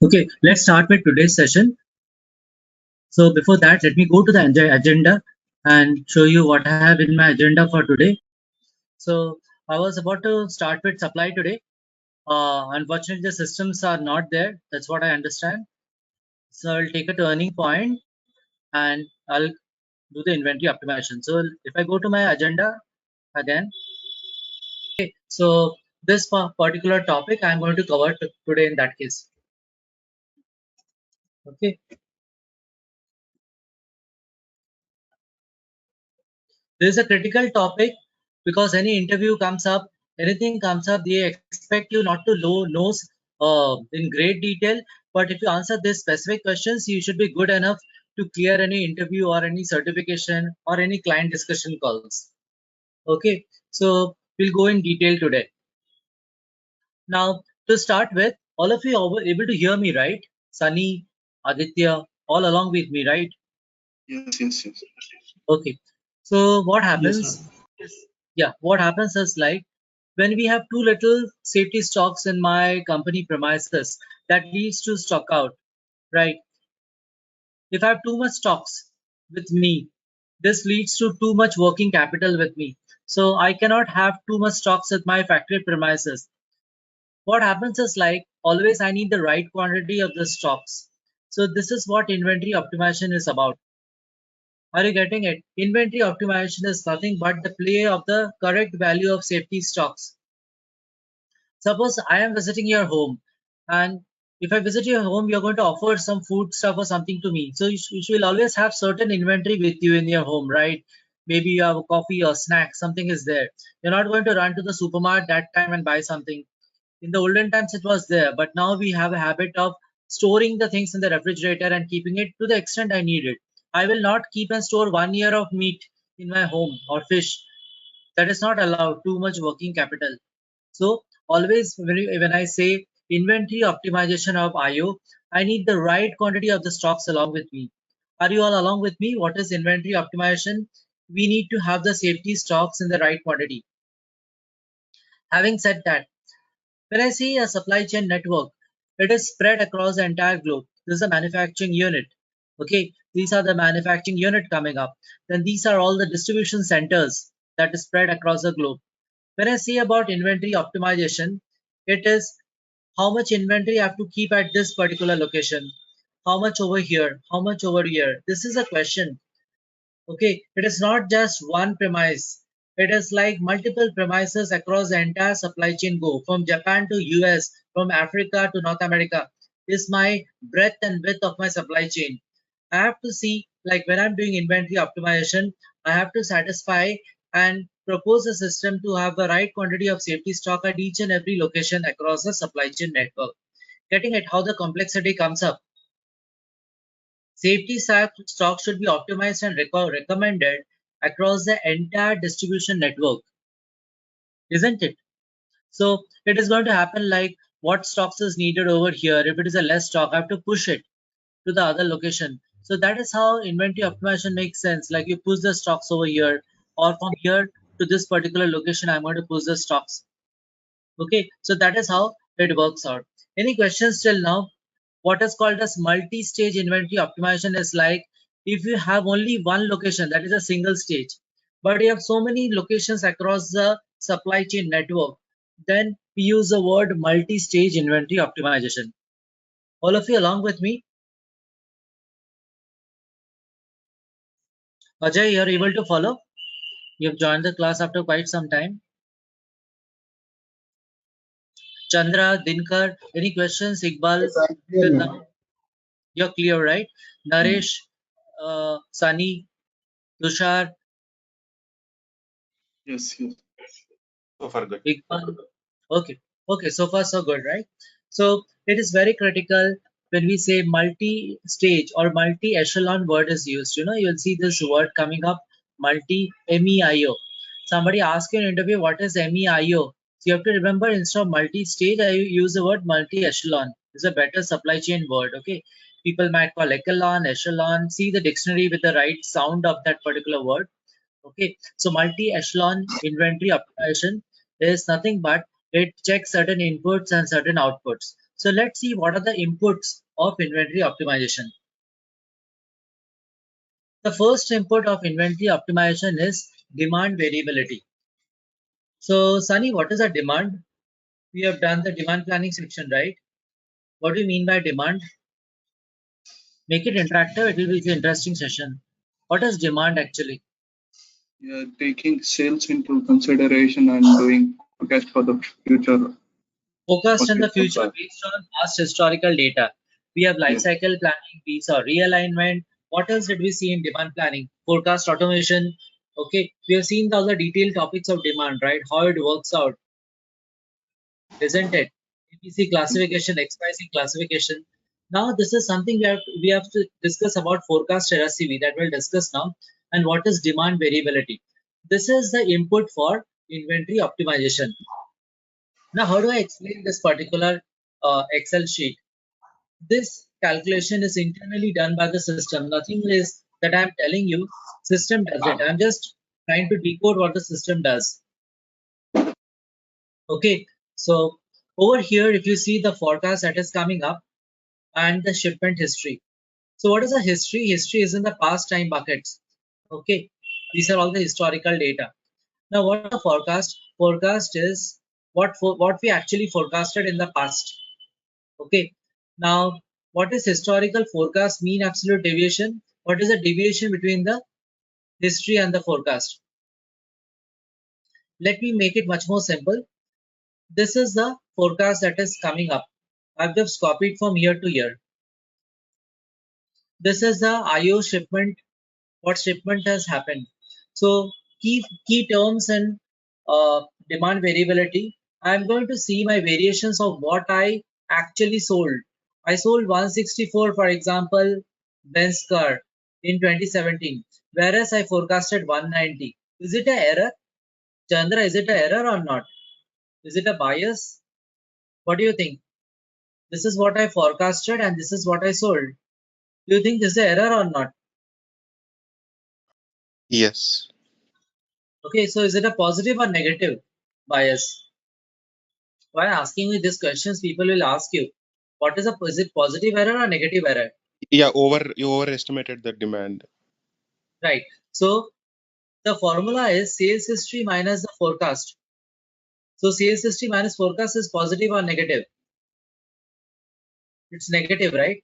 Okay, let's start with today's session. So before that, let me go to the agenda and show you what I have in my agenda for today. So I was about to start with supply today. Unfortunately, the systems are not there. That's what I understand. So I'll take a turning point and I'll do the inventory optimization. So if I go to my agenda again, okay, so this particular topic I'm going to cover today in that case. Okay. This is a critical topic because any interview comes up, anything comes up, they expect you not to know in great detail. But if you answer these specific questions, you should be good enough to clear any interview or any certification or any client discussion calls. Okay, so we'll go in detail today. Now, to start with, all of you are able to hear me, right? Sunny, Aditya, all along with me, right? Yes. Okay. So what happens Yes, is, yeah, what happens is like when we have too little safety stocks in my company premises, that leads to stock out, right? If I have too much stocks with me, this leads to too much working capital with me. So I cannot have too much stocks at my factory premises. What happens is like always I need the right quantity of the stocks. So this is what inventory optimization is about. Are you getting it? Inventory optimization is nothing but the play of the correct value of safety stocks. Suppose I am visiting your home, and if I visit your home, you're going to offer some food stuff or something to me. So you will always have certain inventory with you in your home, right? Maybe you have a coffee or snack, something is there. You're not going to run to the supermarket that time and buy something. In the olden times, it was there, but now we have a habit of storing the things in the refrigerator and keeping it to the extent I need it. I will not keep and store 1 year of meat in my home or fish. That is not allowed. Too much working capital. So always when I say inventory optimization of IO, I need the right quantity of the stocks along with me. Are you all along with me? What is inventory optimization? We need to have the safety stocks in the right quantity. Having said that, when I see a supply chain network, it is spread across the entire globe. This is a manufacturing unit. Okay, these are the manufacturing unit coming up. Then these are all the distribution centers that is spread across the globe. When I say about inventory optimization, it is how much inventory I have to keep at this particular location, how much over here, how much over here. This is a question. Okay, it is not just one premise. It is like multiple premises across the entire supply chain go from Japan to US, from Africa to North America. Is my breadth and width of my supply chain. I have to see, like when I'm doing inventory optimization, I have to satisfy and propose a system to have the right quantity of safety stock at each and every location across the supply chain network. Getting at how the complexity comes up. Safety stock should be optimized and recommended across the entire distribution network, isn't it? So it is going to happen like what stocks is needed over here. If it is a less stock, I have to push it to the other location. So that is how inventory optimization makes sense. Like you push the stocks over here, or from here to this particular location, I'm going to push the stocks. Okay, so that is how it works out. Any questions till now? What is called as multi-stage inventory optimization is like if you have only one location, that is a single stage, but you have so many locations across the supply chain network, then we use the word multi-stage inventory optimization. All of you along with me? Ajay, you're able to follow? You've joined the class after quite some time. Chandra, Dinkar, any questions? Iqbal, Yes, I'm clear till now. now? You're clear, right? Naresh, Sunny, Tushar, Yes. So far good. Iqbal. Okay, okay, so far so good, right? So it is very critical when we say multi-stage or multi-echelon word is used. You know, you'll see this word coming up, MEIO. Somebody asks you in an interview, what is MEIO? So you have to remember instead of multi-stage, I use the word multi-echelon. It's a better supply chain word, okay? People might call echelon, echelon. See the dictionary with the right sound of that particular word. Okay, so multi-echelon inventory optimization is nothing but it checks certain inputs and certain outputs. So let's see what are the inputs of inventory optimization. The first input of inventory optimization is demand variability. So Sunny, what is a demand? We have done the demand planning section, right? What do you mean by demand? Make it interactive, it will be an interesting session. What is demand actually? Yeah, taking sales into consideration and doing forecast for the future. Forecast in the Okay, future based on past historical data. We have life yeah. cycle planning, we saw realignment. What else did we see in demand planning? Forecast automation. Okay, we have seen all the detailed topics of demand, right? How it works out, isn't it? APC classification, XYZ classification. Now this is something we have to discuss about forecast RSCV that we'll discuss now. And what is demand variability? This is the input for inventory optimization. Now, how do I explain this particular Excel sheet? This calculation is internally done by the system. Nothing is that I'm telling you. System does it. I'm just trying to decode what the system does. Okay. So over here, if you see the forecast that is coming up and the shipment history. So what is the history? History is in the past time buckets. Okay. These are all the historical data. Now, what is the forecast? Forecast is what we actually forecasted in the past. Okay. Now, what is historical forecast mean absolute deviation? What is the deviation between the history and the forecast? Let me make it much more simple. This is the forecast that is coming up. I've just copied from year to year. This is the IO shipment, what shipment has happened. So key terms and demand variability. I'm going to see my variations of what I actually sold. I sold 164, for example, Benz car in 2017, whereas I forecasted 190. Is it an error? Chandra, is it an error or not? Is it a bias? What do you think? This is what I forecasted and this is what I sold. Do you think this is an error or not? Yes. Okay, so is it a positive or negative bias? Why asking you these questions, people will ask you, what is it positive error or negative error? Yeah, you overestimated the demand. Right. So the formula is sales history minus the forecast. So sales history minus forecast is positive or negative? It's negative, right?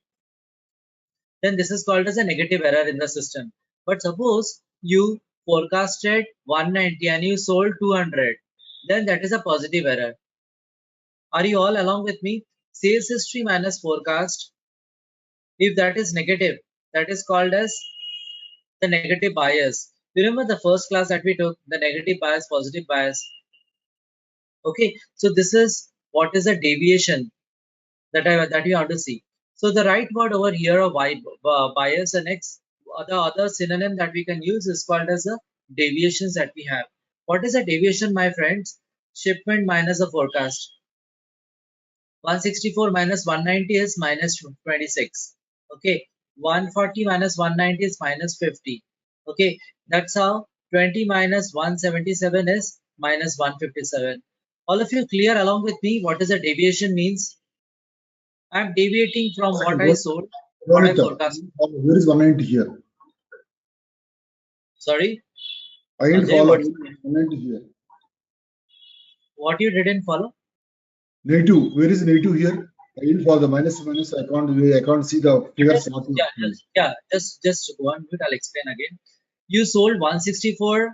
Then this is called as a negative error in the system. But suppose you forecasted 190 and you sold 200, then that is a positive error. Are you all along with me? Sales history minus forecast, if that is negative, that is called as the negative bias. Remember the first class that we took, the negative bias, positive bias. Okay, so this is what is a deviation that you have to see. So the right word over here of bias and X, the other synonym that we can use is called as the deviations that we have. What is a deviation, my friends? Shipment minus the forecast. 164 minus 190 is minus 26. Okay, 140 minus 190 is minus 50. Okay, that's how 20 minus 177 is minus 157. All of you clear along with me what is a deviation means? I'm deviating from what I sold, what I forecast. Where is 190 here? Sorry, I didn't Sanjay, follow what, 190 here. what you didn't follow? Negative. Where is negative here? I didn't follow the minus. I can't see the figures. Just 1 minute. I'll explain again. You sold 164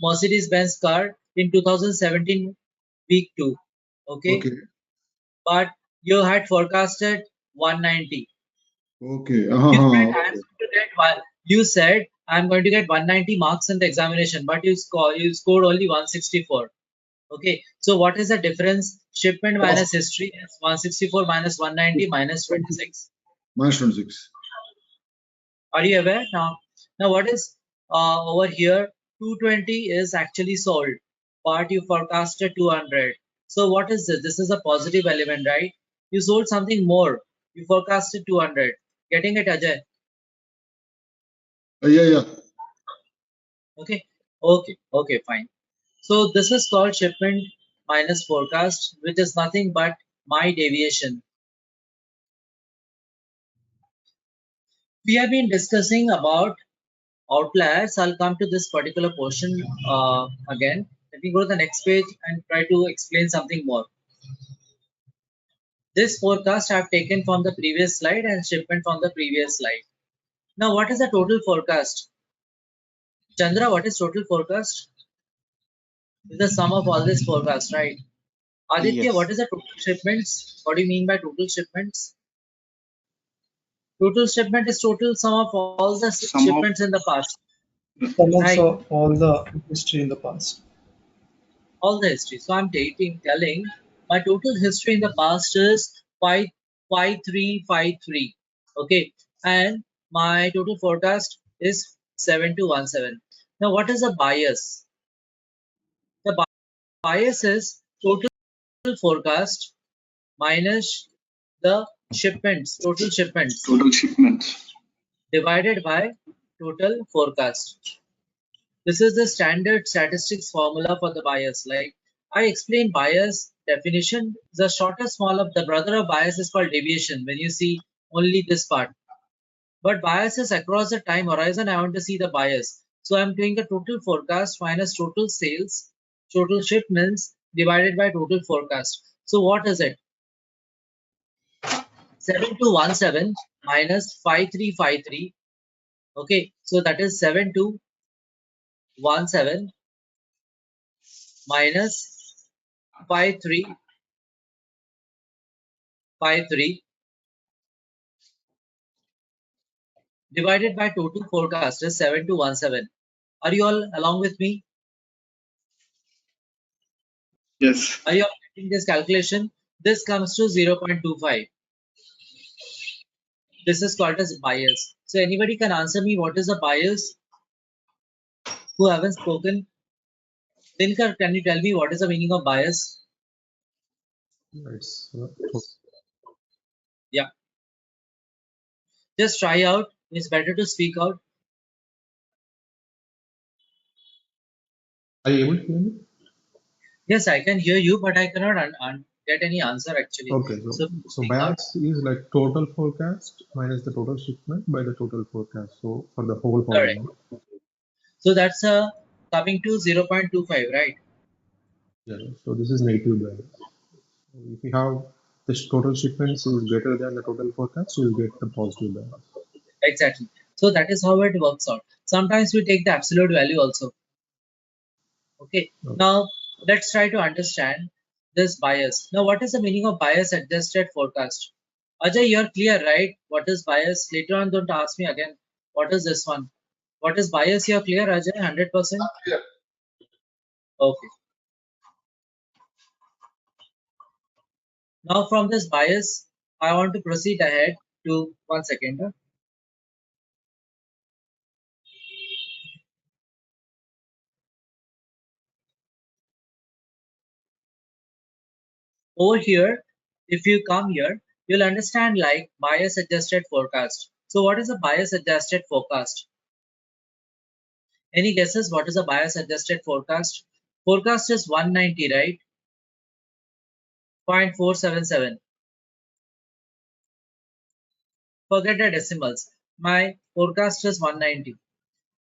Mercedes-Benz car in 2017 week 2. Okay, Okay. but you had forecasted 190. Okay. You said Okay. I'm going to get one. You said I'm going to get 190 marks in the examination, but you scored only 164. Okay, so what is the difference? Shipment minus history is 164 minus 190 minus 26. Minus 26. Are you aware now? Now what is over here? 220 is actually sold, but you forecasted 200. So what is this? This is a positive element, right? You sold something more. You forecasted 200. Getting it, Ajay? Yeah. Okay. Okay, fine. So this is called shipment minus forecast, which is nothing but my deviation. We have been discussing about outliers. I'll come to this particular portion again. Let me go to the next page and try to explain something more. This forecast I've taken from the previous slide and shipment from the previous slide. Now, what is the total forecast? Chandra, what is total forecast? Is the sum of all this forecast, right? Aditya, what Yes. is the total shipments? What do you mean by total shipments? Total shipment is total sum of all the Sum of shipments in the past, Sum of right? all the history in the past. All the history. So I'm telling my total history in the past is 5353. Okay, and my total forecast is 7217. Now, what is the bias? The bias is total forecast minus the shipments, total shipments, total shipments. divided by total forecast. This is the standard statistics formula for the bias. Like I explained bias definition, the shortest form of the brother of bias is called deviation when you see only this part. But bias is across the time horizon. I want to see the bias. So I'm doing the total forecast minus total sales, total shipments divided by total forecast. So what is it? 7217 minus 5353. Okay, so that is 7217 minus 5353 divided by total forecast is 7217. Are you all along with me? Yes. Are you all getting this calculation? This comes to 0.25. This is called as bias. So anybody can answer me what is the bias? Who haven't spoken? Dinkar, can you tell me what is the meaning of bias? It's Yeah. Just try out. It's better to speak out. Are you able to hear me? Yes, I can hear you, but I cannot get any answer actually. Okay, so Speak out. bias is like total forecast minus the total shipment by the total forecast. So for the whole Correct. volume. So that's coming to 0.25, right? Yeah. So this is negative bias. If you have this total shipments is greater than the total forecast, you will get the positive bias. Exactly. So that is how it works out. Sometimes we take the absolute value also. Okay. Now let's try to understand this bias. Now, what is the meaning of bias adjusted forecast? Ajay, you're clear, right? What is bias? Later on, don't ask me again. What is this one? What is bias? You're clear, Ajay? 100%? Clear. Okay. Now, from this bias, I want to proceed ahead to 1 second. Over here, if you come here, you'll understand like bias adjusted forecast. So what is a bias adjusted forecast? Any guesses what is a bias adjusted forecast? Forecast is 190, right? 0.477. Forget the decimals. My forecast is 190.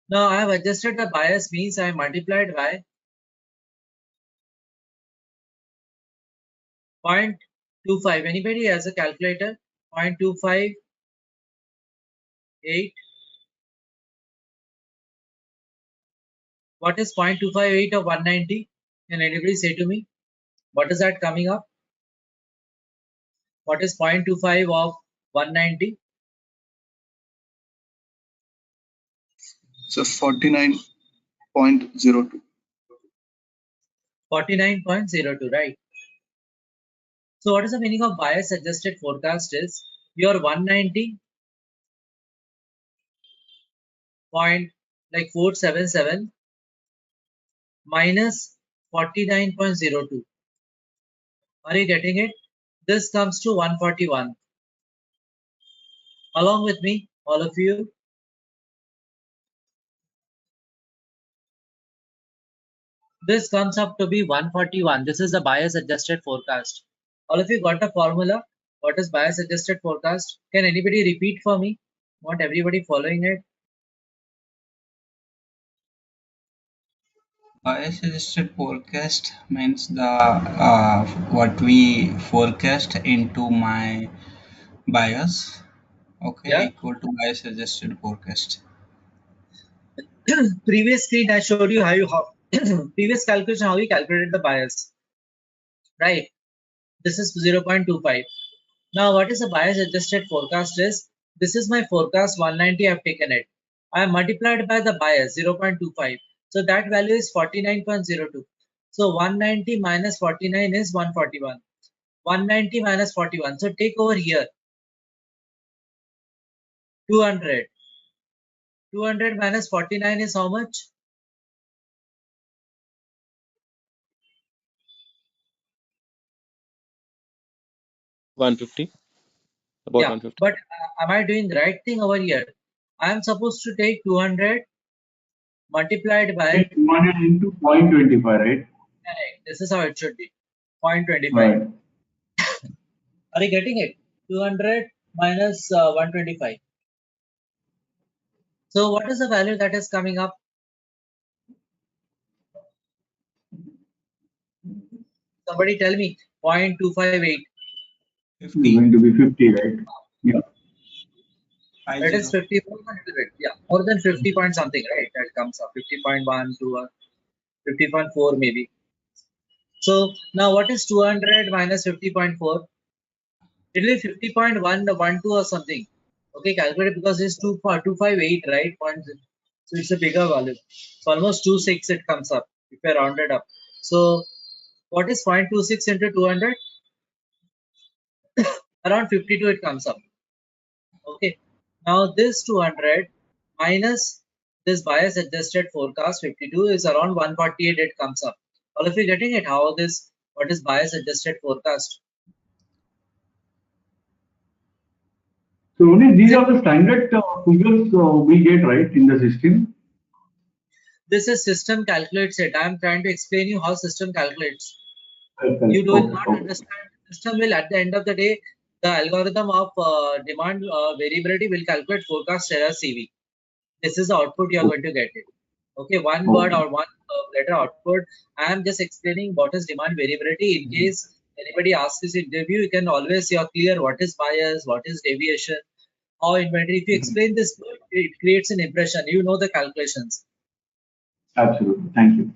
Now I have adjusted the bias means I multiplied by 0.25. Anybody has a calculator? 0.258. What is 0.258 of 190? Can anybody say to me? What is that coming up? What is 0.25 of 190? So 49.02. 49.02, right? So what is the meaning of bias adjusted forecast is your 190.477 minus 49.02. Are you getting it? This comes to 141. Along with me, all of you. This comes up to be 141. This is the bias adjusted forecast. All of you got the formula? What is bias adjusted forecast? Can anybody repeat for me? Want everybody following it? Bias adjusted forecast means the what we forecast into my bias, okay, Yeah. equal to bias adjusted forecast. Previous screen I showed you how previous calculation how we calculated the bias, right? This is 0.25. Now what is a bias adjusted forecast is, this is my forecast 190, I have taken it. I have multiplied by the bias 0.25. So that value is 49.02. So 190 minus 49 is 141. 190 minus 41. So take over here 200. 200 minus 49 is how much? 150. About Yeah, 150. but am I doing the right thing over here? I am supposed to take 200 multiplied by, 200 into 0.25, right? this is how it should be, 0.25. Right. Are you getting it? 200 minus 125. So what is the value that is coming up? Somebody tell me. 0.258. It's 50. going to be 50, right? Yeah. It is 50. 50 more than a little bit. Yeah, more than 50 point something, right? That comes up 50.1 to 50.4 maybe. So now what is 200 minus 50.4? It will be 50.112 or something. Okay, calculate because it's 258, right? So it's a bigger value. So almost 26 it comes up if I round it up. So what is 0.26 into 200? Around 52 it comes up. Okay. Now this 200 minus this bias adjusted forecast 52 is around 148 it comes up. All of you getting it? How this, what is bias adjusted forecast? So only these are the standard figures we get, right, in the system. This is system calculates it. I am trying to explain you how system calculates. Correct, You correct. will Okay, not okay. understand. System will at the end of the day, the algorithm of demand variability will calculate forecast error CV. This is the output you are going to get it. Okay, one word Okay. or one letter output. I am just explaining what is demand variability. In case anybody asks this interview, you can always, you are clear what is bias, what is deviation, how inventory. If you explain this, it creates an impression. You know the calculations. Absolutely. Thank you.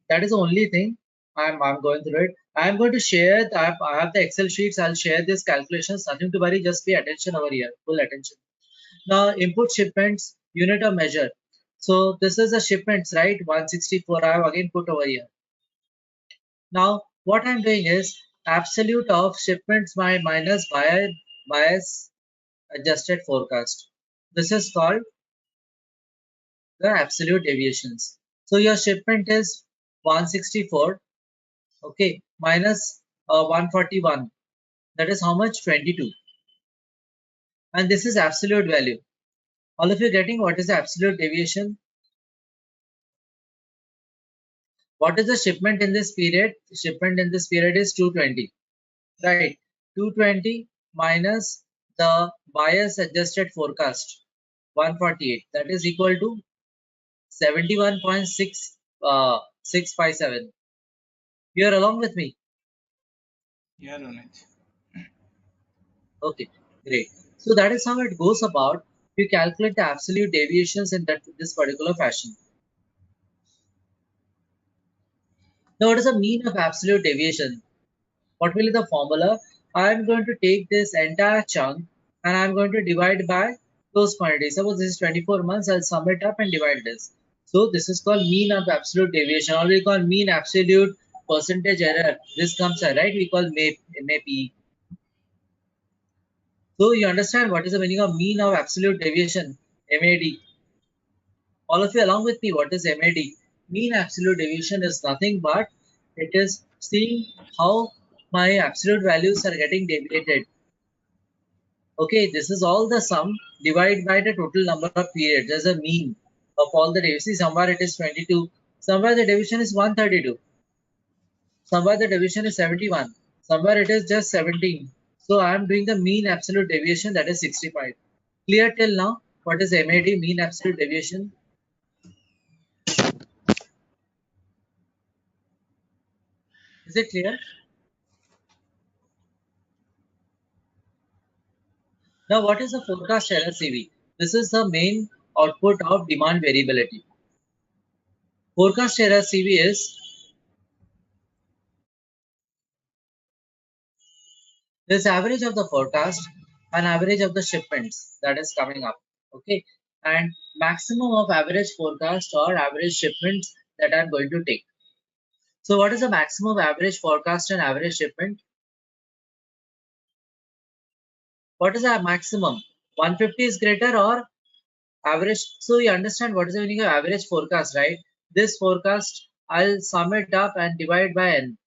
That is the only thing I'm going through it. I'm going to share. I have the Excel sheets. I'll share these calculations. Nothing to worry. Just pay attention over here. Full attention. Now, input shipments, unit of measure. So this is the shipments, right? 164. I have again put over here. Now, what I'm doing is absolute of shipments by minus bias adjusted forecast. This is called the absolute deviations. So your shipment is 164. Okay, minus 141. That is how much? 22. And this is absolute value. All of you getting what is the absolute deviation? What is the shipment in this period? Shipment in this period is 220. Right. 220 minus the bias adjusted forecast 148. That is equal to 71.657. You're along with me. Yeah, Ronit. Okay, great. So that is how it goes about. You calculate the absolute deviations in this particular fashion. Now, what is the mean of absolute deviation? What will be the formula? I am going to take this entire chunk and I am going to divide by those quantities. Suppose this is 24 months, I'll sum it up and divide this. So this is called mean of absolute deviation, or we call mean absolute percentage error. This comes right, we call MAP. So you understand what is the meaning of mean of absolute deviation, MAD. All of you along with me, what is MAD? Mean absolute deviation is nothing but it is seeing how my absolute values are getting deviated. Okay, this is all the sum divided by the total number of periods. There's a mean of all the days. See, somewhere it is 22, somewhere the division is 132, somewhere the division is 71, somewhere it is just 17. So I am doing the mean absolute deviation, that is 65. Clear till now? What is MAD, mean absolute deviation? Is it clear? Now, what is the forecast error CV? This is the main output of demand variability. Forecast error CV is this average of the forecast and average of the shipments that is coming up. Okay, and maximum of average forecast or average shipments that I'm going to take. So, what is the maximum average forecast and average shipment? What is the maximum? 150 is greater or average? So you understand what is the meaning of average forecast, right? This forecast, I'll sum it up and divide by n.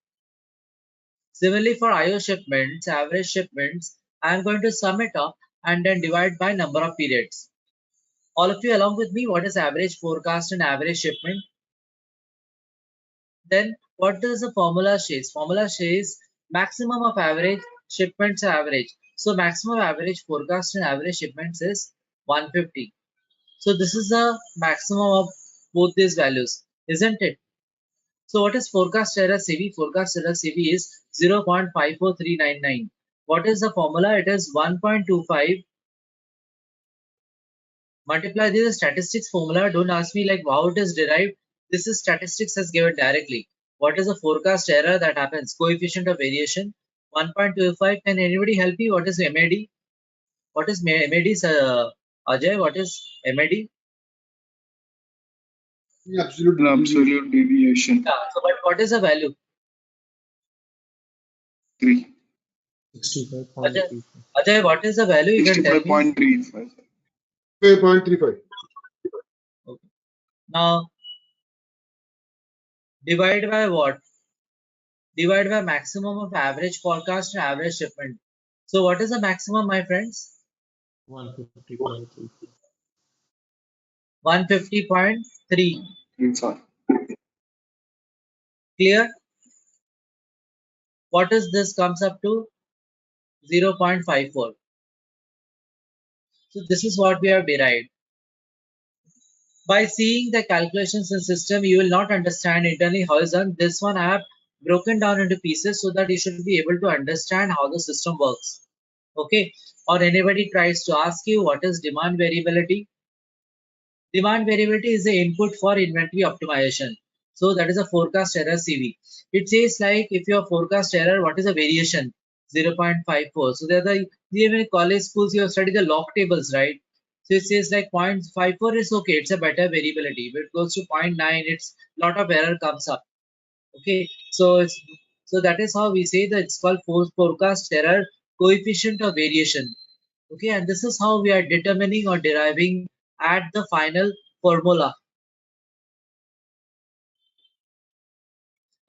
Similarly for IO shipments, average shipments, I'm going to sum it up and then divide by number of periods. All of you along with me, what is average forecast and average shipment? Then what does the formula says? Formula says maximum of average shipments are average. So maximum average forecast and average shipments is 150. So this is the maximum of both these values, isn't it? So what is forecast error CV? Forecast error CV is 0.54399. What is the formula? It is 1.25 multiply this is statistics formula. Don't ask me like how it is derived. This is statistics as given directly. What is the forecast error that happens? Coefficient of variation 1.25. Can anybody help me? What is MAD? What is MAD? Ajay, what is MAD? Absolute An deviation. absolute deviation. Yeah, so but what is the value? 3. 65.3. Ajay, what is the value? You can tell me. 65.35. 5.35. Okay. Now, divide by what? Divide by maximum of average forecast and average shipment. So, what is the maximum, my friends? 150.3. 150.3. 35. Clear? What is this comes up to? 0.54. So, this is what we have derived. By seeing the calculations in system, you will not understand internally how it's done. This one I have broken down into pieces so that you should be able to understand how the system works. Okay, or anybody tries to ask you what is demand variability. Demand variability is the input for inventory optimization. So that is a forecast error CV. It says like if your forecast error, what is the variation? 0.54. So there are the even in college schools you have studied the log tables, right? So it says like 0.54 is okay, it's a better variability. But it goes to 0.9, it's lot of error comes up. Okay, so that is how we say that it's called forecast error coefficient of variation. Okay, and this is how we are determining or deriving at the final formula.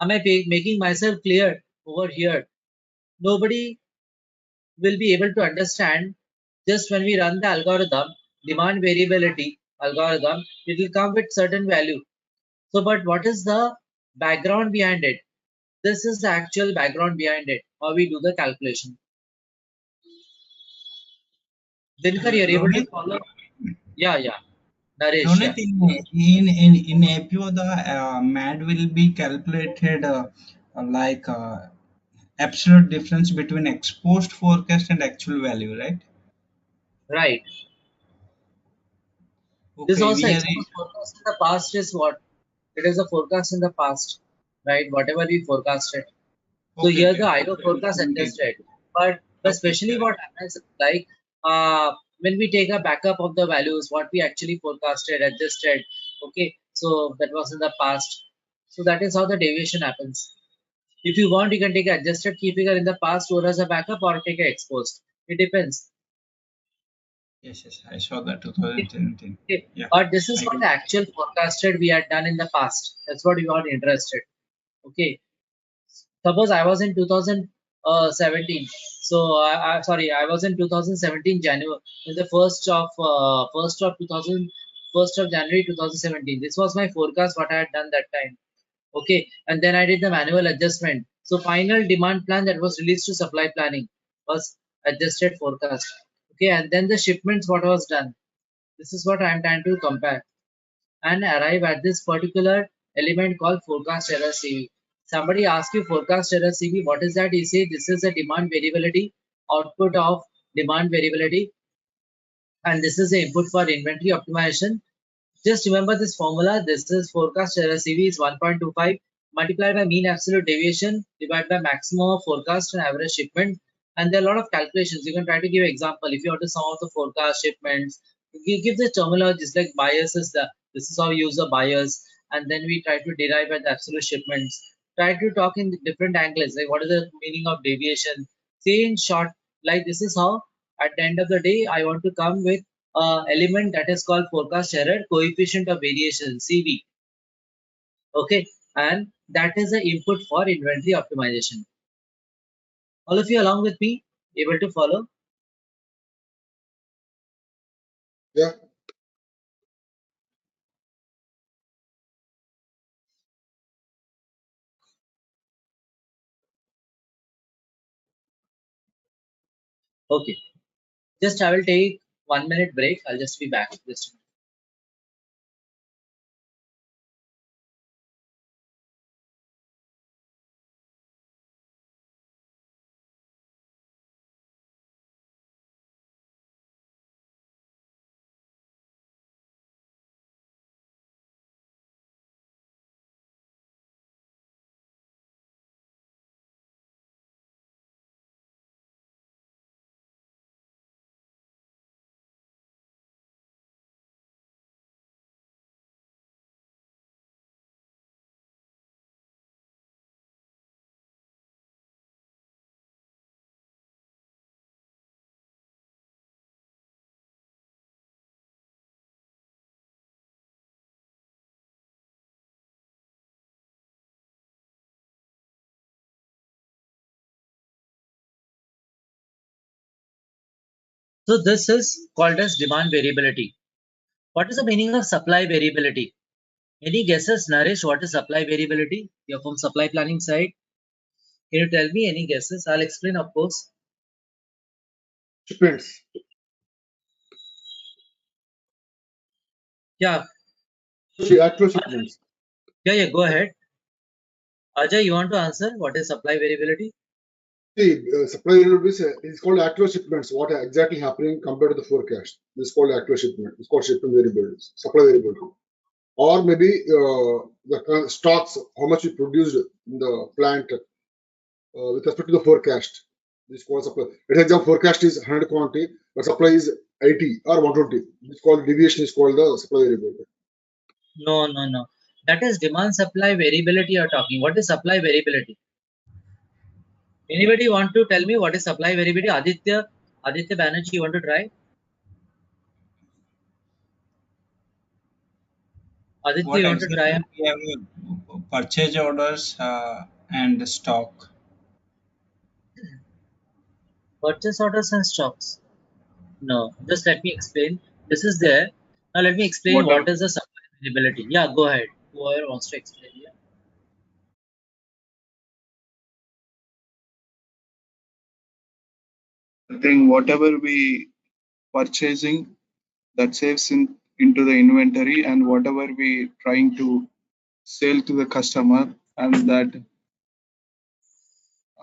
Am I making myself clear over here? Nobody will be able to understand just when we run the algorithm, demand variability algorithm, it will come with certain value. So, but what is the background behind it? This is the actual background behind it, how we do the calculation. Dinkar, you're able to Ronit, follow? Yeah. Naresh, yeah. Ronit, in APO the MAD will be calculated like absolute difference between exposed forecast and actual value, right? Right. This Okay, also we are exposed forecast in the past is what? It is a forecast in the past, right? Whatever we forecasted. So okay, here okay, the okay. IO forecast adjusted. But Okay, especially correct. what happens is like when we take a backup of the values, what we actually forecasted, adjusted. Okay, so that was in the past. So that is how the deviation happens. If you want, you can take adjusted key figure in the past or as a backup or take a exposed. It depends. Yes, I saw that Okay. 2017. Okay. Yeah, But this is I what do. the actual forecasted we had done in the past. That's what you are interested. Okay. Suppose I was in 2017. So I was in 2017 January in the first of 2000 first of January 2017. This was my forecast what I had done that time. Okay, and then I did the manual adjustment. So final demand plan that was released to supply planning was adjusted forecast. Okay, and then the shipments, what was done. This is what I am trying to compare and arrive at this particular element called forecast error CV. Somebody asks you forecast error CV, what is that? You say this is a demand variability, output of demand variability, and this is the input for inventory optimization. Just remember this formula. This is forecast error CV is 1.25 multiplied by mean absolute deviation divided by maximum of forecast and average shipment. And there are a lot of calculations. You can try to give example. If you want to sum out the forecast shipments, you give the terminologies like biases. This is how you use the bias, and then we try to derive at the absolute shipments. Try to talk in different angles, like what is the meaning of deviation. Say in short, like this is how at the end of the day I want to come with element that is called forecast error coefficient of variation CV. Okay, and that is the input for inventory optimization. All of you along with me, able to follow? Yeah. Okay, just I will take 1 minute break. I'll just be back. Just so this is called as demand variability. What is the meaning of supply variability? Any guesses, Naresh? What is supply variability? You're from supply planning side. Can you tell me any guesses? I'll explain, of course. Shipments. Yeah, Actual shipments. yeah. Go ahead. Ajay, you want to answer? What is supply variability? See, supply variability is called actual shipments. What are exactly happening compared to the forecast? This is called actual shipment. It's called shipment variability, supply variability. Or maybe the stocks, how much we produced in the plant with respect to the forecast. This is called supply. For example, forecast is 100 quantity, but supply is 80 or 120. This is called deviation. Is called the supply variability. No. That is demand supply variability you're talking. What is supply variability? Anybody want to tell me what is supply variability? Aditya Banerjee, you want to try? Aditya, What you want to try? exactly we have purchase orders and stock. Purchase orders and stocks. No, just let me explain. This is there. Now let me explain what Whatever. is the supply variability. Yeah, go ahead. Whoever wants to explain. Yeah. I think whatever we purchasing that saves into the inventory, and whatever we trying to sell to the customer, and that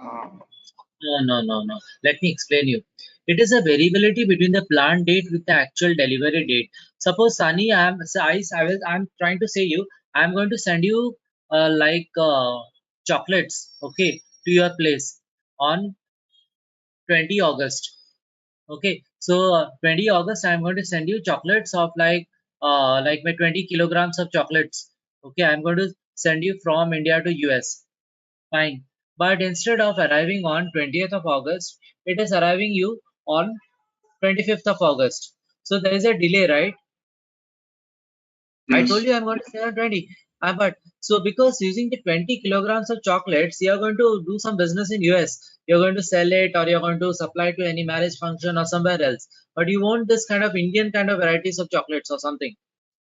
uh, No. Let me explain you. It is a variability between the planned date with the actual delivery date. Suppose Sunny, I'm trying to say you, I'm going to send you chocolates, okay, to your place on 20 August. Okay, so 20 August, I'm going to send you chocolates of like my 20 kilograms of chocolates. Okay, I'm going to send you from India to US. Fine. But instead of arriving on 20th of August, it is arriving you on 25th of August. So there is a delay, right? I told yes, you I'm going to sell 20. But so because using the 20 kilograms of chocolates, you're going to do some business in US. You're going to sell it or you're going to supply to any marriage function or somewhere else. But you want this kind of Indian kind of varieties of chocolates or something.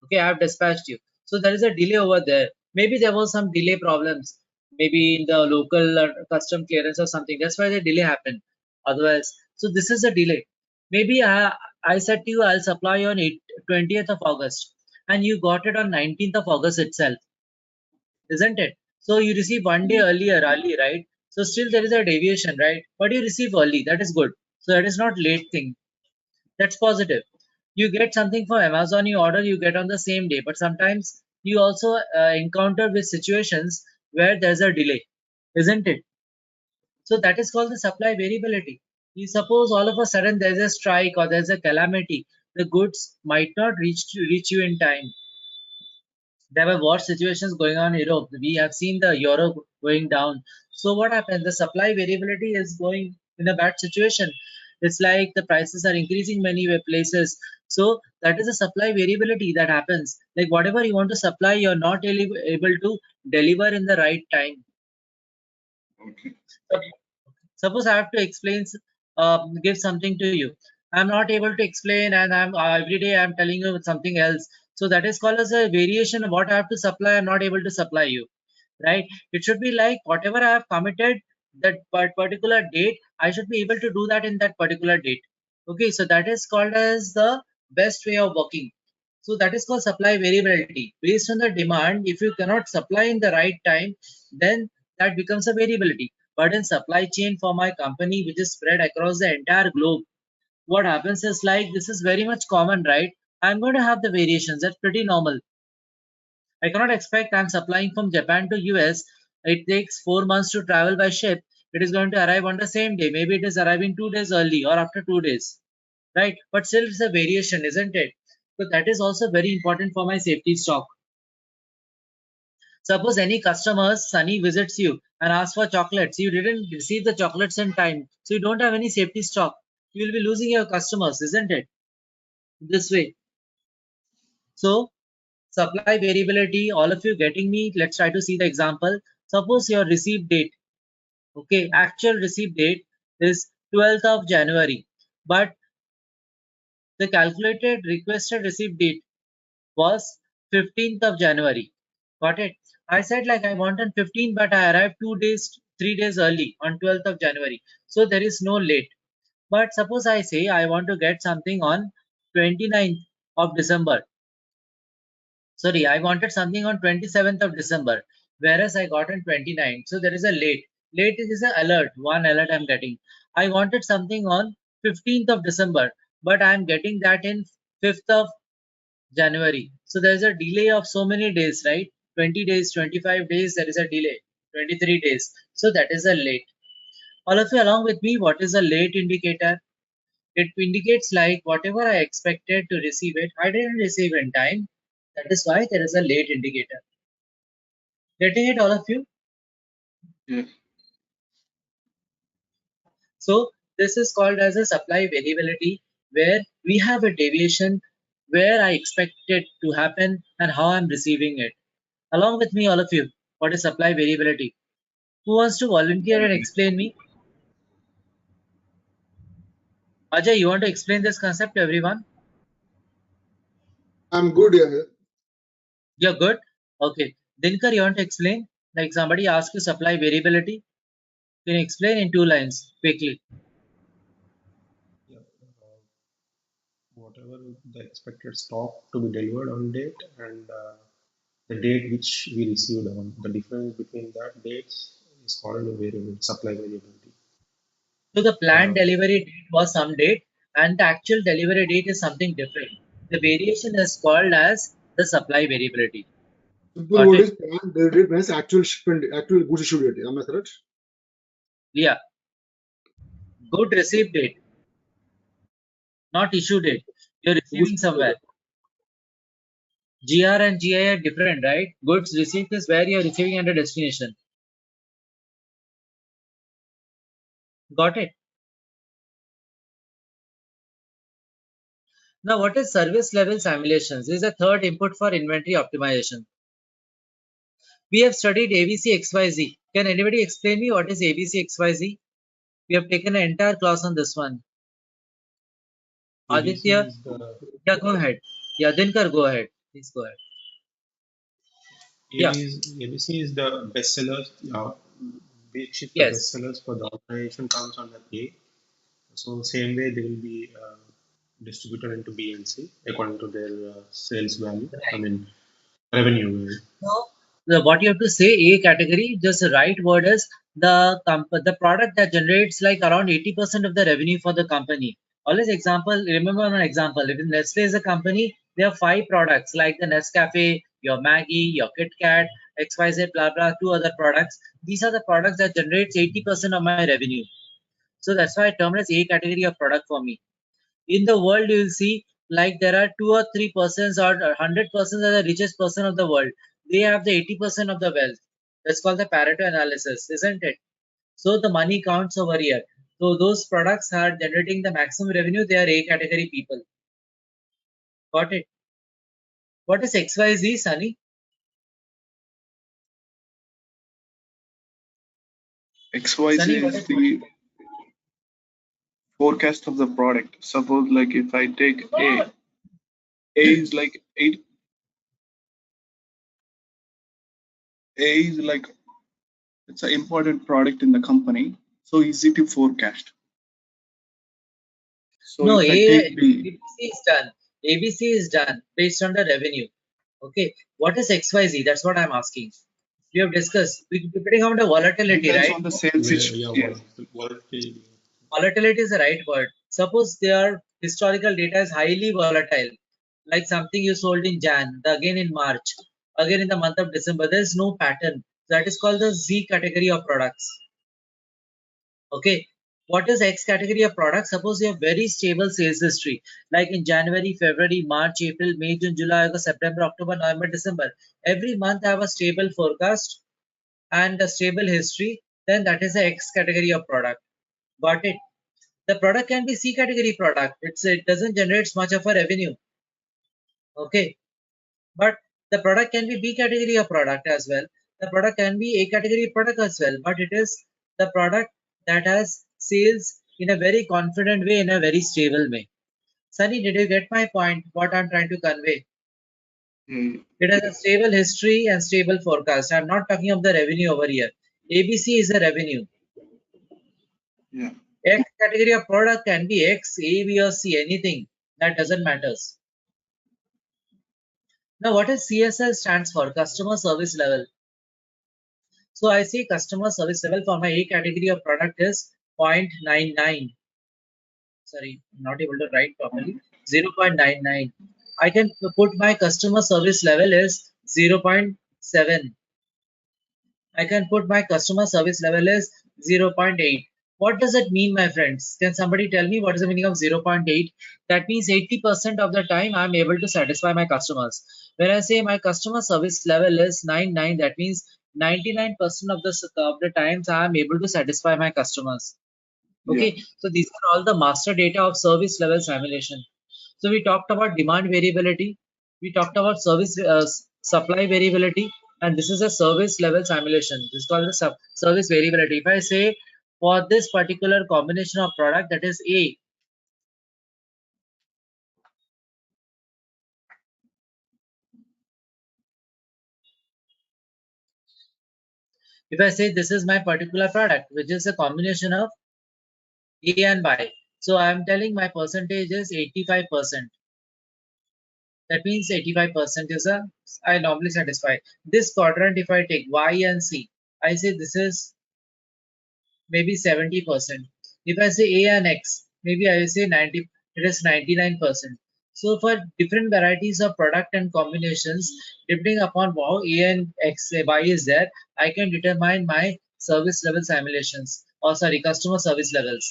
Okay, I have dispatched you. So there is a delay over there. Maybe there was some delay problems. Maybe in the local custom clearance or something. That's why the delay happened. Otherwise, so this is a delay. Maybe I said to you, I'll supply you on 20th of August, and you got it on 19th of August itself, isn't it? So you receive one day early, right? So still there is a deviation, right? But you receive early, that is good. So that is not late thing. That's positive. You get something from Amazon, you order, you get on the same day. But sometimes you also encounter with situations where there's a delay, isn't it? So that is called the supply variability. You suppose all of a sudden there's a strike or there's a calamity, the goods might not reach you in time. There were war situations going on in Europe. We have seen the euro going down. So what happens? The supply variability is going in a bad situation. It's like the prices are increasing many places. So that is a supply variability that happens. Like whatever you want to supply, you're not able to deliver in the right time. Okay. Suppose I have to explain, give something to you. I'm not able to explain, and I'm every day I'm telling you something else. So that is called as a variation of what I have to supply. I'm not able to supply you, right? It should be like whatever I have committed that particular date, I should be able to do that in that particular date. Okay, so that is called as the best way of working. So that is called supply variability. Based on the demand, if you cannot supply in the right time, then that becomes a variability. But in supply chain for my company, which is spread across the entire globe, what happens is like this is very much common, right? I'm going to have the variations. That's pretty normal. I cannot expect I'm supplying from Japan to US. It takes 4 months to travel by ship. It is going to arrive on the same day. Maybe it is arriving 2 days early or after 2 days, right? But still, it's a variation, isn't it? So that is also very important for my safety stock. Suppose any customers, Sunny visits you and asks for chocolates. You didn't receive the chocolates in time, so you don't have any safety stock. You will be losing your customers, isn't it? This way. So supply variability, all of you getting me? Let's try to see the example. Suppose your receipt date, okay, actual receipt date is 12th of January, but the calculated requested receipt date was 15th of January. Got it? I said like I want on 15, but I arrived 2 days, 3 days early on 12th of January. So there is no late. But suppose I say I want to get something on 29th of December. Sorry, I wanted something on 27th of December, whereas I got on 29th. So there is a late. Late is an alert, one alert I'm getting. I wanted something on 15th of December, but I'm getting that in 5th of January. So there's a delay of so many days, right? 20 days, 25 days, there is a delay. 23 days. So that is a late. All of you along with me, what is a late indicator? It indicates like whatever I expected to receive it, I didn't receive in time. That is why there is a late indicator. Getting it, all of you? Yeah. So this is called as a supply variability, where we have a deviation where I expect it to happen and how I'm receiving it. Along with me, all of you, what is supply variability? Who wants to volunteer and explain me? Ajay, you want to explain this concept to everyone? I'm good here. You're good? Okay. Dinkar, you want to explain? Like somebody asked you supply variability. Can you explain in 2 lines quickly? Yeah, whatever the expected stock to be delivered on date and the date which we received on, the difference between that dates is called a variable, supply variability. So the planned Uh, delivery date was some date and the actual delivery date is something different. The variation is called as the supply variability. Simple Got word it? is planned delivery means actual shipment, actual goods issue date. Am I correct? Yeah. Good receipt date, not issue date. You're Goods receiving somewhere. GR and GI are different, right? Goods receipt is where you're receiving at a destination. Got it? Now, what is service level simulations? This is a third input for inventory optimization. We have studied ABC XYZ. Can anybody explain me what is ABC XYZ? We have taken an entire class on this one. ABC Aditya, is the yeah, go ahead. Yeah, Dinkar, go ahead. Please go ahead. Yeah, ABC is the bestsellers, which if the yes. bestsellers for the organization comes under A. So same way there will be distributed into B and C according to their sales value. I Right. mean revenue value. So what you have to say, A category, just the right word is the product that generates like around 80% of the revenue for the company. Always example, remember an example. If Nestle is a company, there are 5 products like the Nescafe, your Maggie, your Kit Kat, XYZ, blah blah, 2 other products. These are the products that generates 80% of my revenue. So that's why I term it as A category of product for me. In the world, you will see like there are 2 or 3 persons or 100 persons are the richest person of the world. They have the 80% of the wealth. That's called the Pareto analysis, isn't it? So the money counts over here. So those products are generating the maximum revenue. They are A category people. Got it? What is XYZ, Sunny? XYZ Sunny, what is is the forecast of the product. Suppose like if I take A is like 8. A is like it's an important product in the company, so easy to forecast. So no if I take B, ABC is done. ABC is done based on the revenue. Okay. What is XYZ? That's what I'm asking. We have discussed. Depending on the volatility, depends right? on the sales. Yeah, Yes. volatility. Volatility is the right word. Suppose their historical data is highly volatile, like something you sold in Jan, again in March, again in the month of December. There is no pattern. That is called the Z category of products. Okay. What is X category of products? Suppose you have very stable sales history, like in January, February, March, April, May, June, July, August, September, October, November, December. Every month I have a stable forecast and a stable history. Then that is the X category of product. Got it? The product can be C category product. It doesn't generate much of a revenue. Okay. But the product can be B category of product as well. The product can be A category product as well. But it is the product that has sales in a very confident way, in a very stable way. Sunny, did you get my point? What I'm trying to convey? Mm, It has a stable history and stable forecast. I'm not talking of the revenue over here. ABC is a revenue. yeah. X category of product can be X, A, B, or C, anything. That doesn't matter. Now, what is CSL stands for? Customer service level. So I say customer service level for my A category of product is 0.99. Sorry, I'm not able to write properly. 0.99. I can put my customer service level is 0.7. I can put my customer service level as 0.8. What does it mean, my friends? Can somebody tell me what is the meaning of 0.8? That means 80% of the time I'm able to satisfy my customers. When I say my customer service level is 99, that means 99% of the times I'm able to satisfy my customers. Yeah. Okay, so these are all the master data of service level simulation. So we talked about demand variability, we talked about service supply variability, and this is a service level simulation. This is called the service variability. If I say for this particular combination of product, that is A, if I say this is my particular product, which is a combination of A and Y, so I am telling my percentage is 85%. That means 85% is I normally satisfy. This quadrant, if I take Y and C, I say this is maybe 70%. If I say A and X, maybe I say 90, it is 99%. So for different varieties of product and combinations, depending upon how A and X, Y is there, I can determine my service level simulations, or sorry, customer service levels.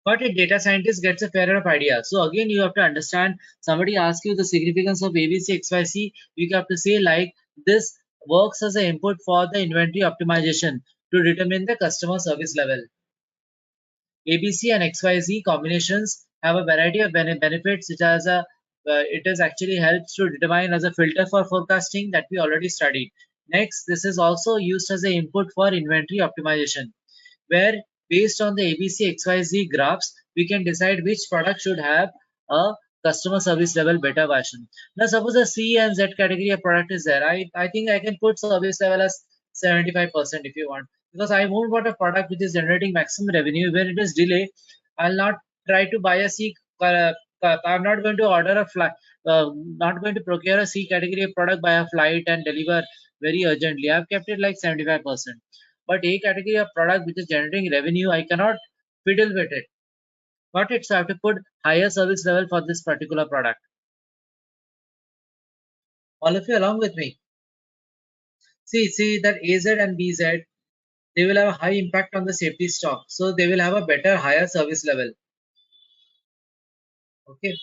But a data scientist gets a fair enough idea. So again, you have to understand, somebody asks you the significance of ABC, XYZ, you have to say like this works as an input for the inventory optimization to determine the customer service level. ABC and XYZ combinations have a variety of benefits. It has actually helps to determine as a filter for forecasting that we already studied. Next, this is also used as an input for inventory optimization, where based on the ABC XYZ graphs, we can decide which product should have a customer service level beta version. Now, suppose a C and Z category of product is there. I think I can put service level as 75% if you want, because I won't want a product which is generating maximum revenue. When it is delay, I'll not try to buy a I'm not going to order a flight, not going to procure a C category product by a flight and deliver very urgently. I've kept it like 75%. But A category of product which is generating revenue, I cannot fiddle with it. Got it? So I have to put higher service level for this particular product. All of you along with me. See that AZ and BZ, they will have a high impact on the safety stock. So they will have a better, higher service level. Okay.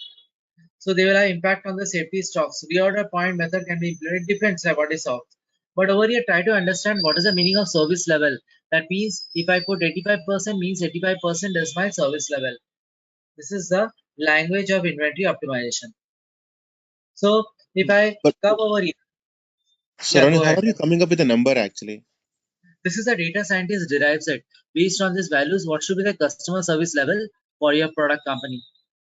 So they will have impact on the safety stocks. Reorder point method can be implemented. It depends on what is soft. But over here, try to understand what is the meaning of service level. That means if I put 85% means 85% is my service level. This is the language of inventory optimization. So if I But come over here, so yeah, Ronnie, go how ahead. are you coming up with a number actually? This is a data scientist derives it. Based on these values, what should be the customer service level for your product company?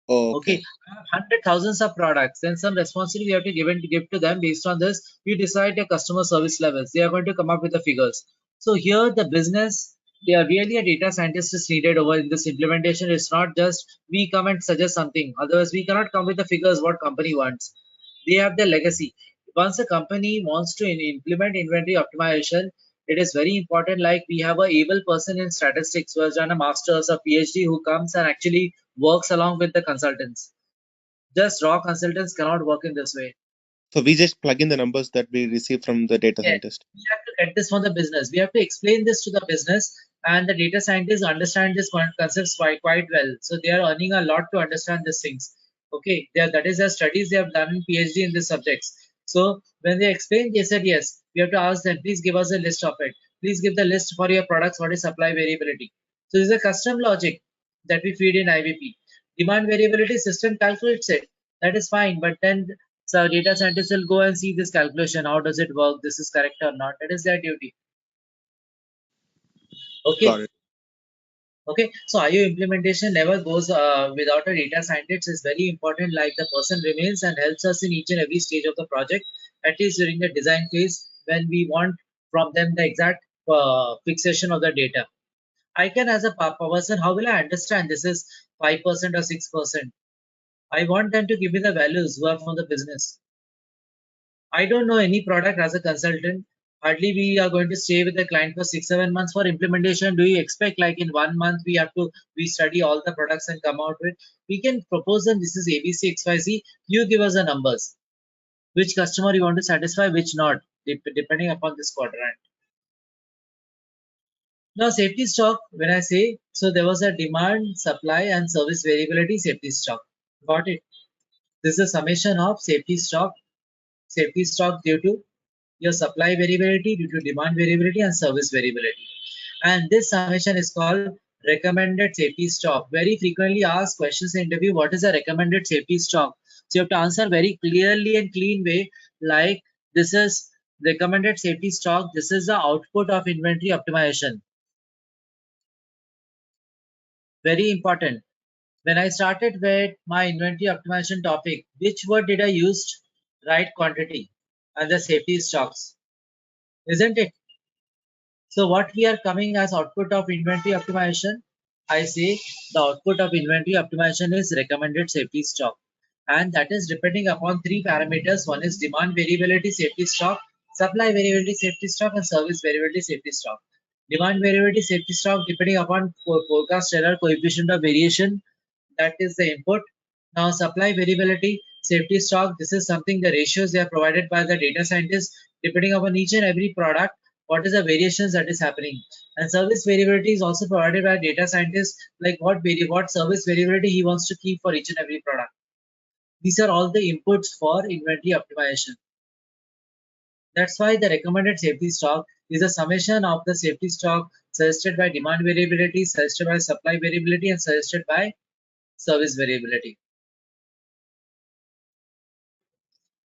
Oh, Okay, okay. I have hundred thousands of products. Then some responsibility you have to give to them. Based on this, you decide your customer service levels. They are going to come up with the figures. So here, the business, they are really a data scientist is needed over in this implementation. It's not just we come and suggest something. Otherwise, we cannot come with the figures what company wants. They have their legacy. Once a company wants to implement inventory optimization, it is very important. Like we have a able person in statistics who has done a master's or PhD who comes and actually works along with the consultants. Just raw consultants cannot work in this way. So we just plug in the numbers that we receive from the data Yeah, scientist. we have to get this from the business. We have to explain this to the business, and the data scientists understand this concepts quite well. So they are earning a lot to understand these things. Okay, that is the studies they have done in PhD in these subjects. So when they explain, they said yes. We have to ask them, please give us a list of it. Please give the list for your products. What is supply variability? So this is a custom logic that we feed in IVP. Demand variability system calculates it. That is fine, but then so data scientists will go and see this calculation. How does it work? This is correct or not? That is their duty. Okay. Got it. Okay. So IO implementation never goes without a data scientist. Is very important. Like the person remains and helps us in each and every stage of the project. At least during the design phase, when we want from them the exact fixation of the data. I can, as a person, how will I understand this is 5% or 6%? I want them to give me the values who are from the business. I don't know any product as a consultant. Hardly we are going to stay with the client for 6-7 months for implementation. Do you expect like in 1 month we study all the products and come out with? We can propose them. This is ABC XYZ. You give us the numbers. Which customer you want to satisfy, which not, depending upon this quadrant. Now safety stock. When I say so, there was a demand, supply, and service variability safety stock. Got it. This is a summation of safety stock due to your supply variability, due to demand variability and service variability. And this summation is called recommended safety stock. Very frequently asked questions in interview, what is a recommended safety stock? So you have to answer very clearly and clean way, like this is recommended safety stock. This is the output of inventory optimization. Very important. When I started with my inventory optimization topic, which word did I use? Right quantity and the safety stocks, isn't it? So what we are coming as output of inventory optimization, I say the output of inventory optimization is recommended safety stock. And that is depending upon three parameters. One is demand variability safety stock, supply variability safety stock, and service variability safety stock. Demand variability safety stock depending upon forecast error coefficient of variation, that is the input. Now supply variability safety stock, this is something the ratios they are provided by the data scientists depending upon each and every product, what is the variations that is happening. And service variability is also provided by data scientists, like what service variability he wants to keep for each and every product. These are all the inputs for inventory optimization. That's why the recommended safety stock is a summation of the safety stock suggested by demand variability, suggested by supply variability, and suggested by service variability.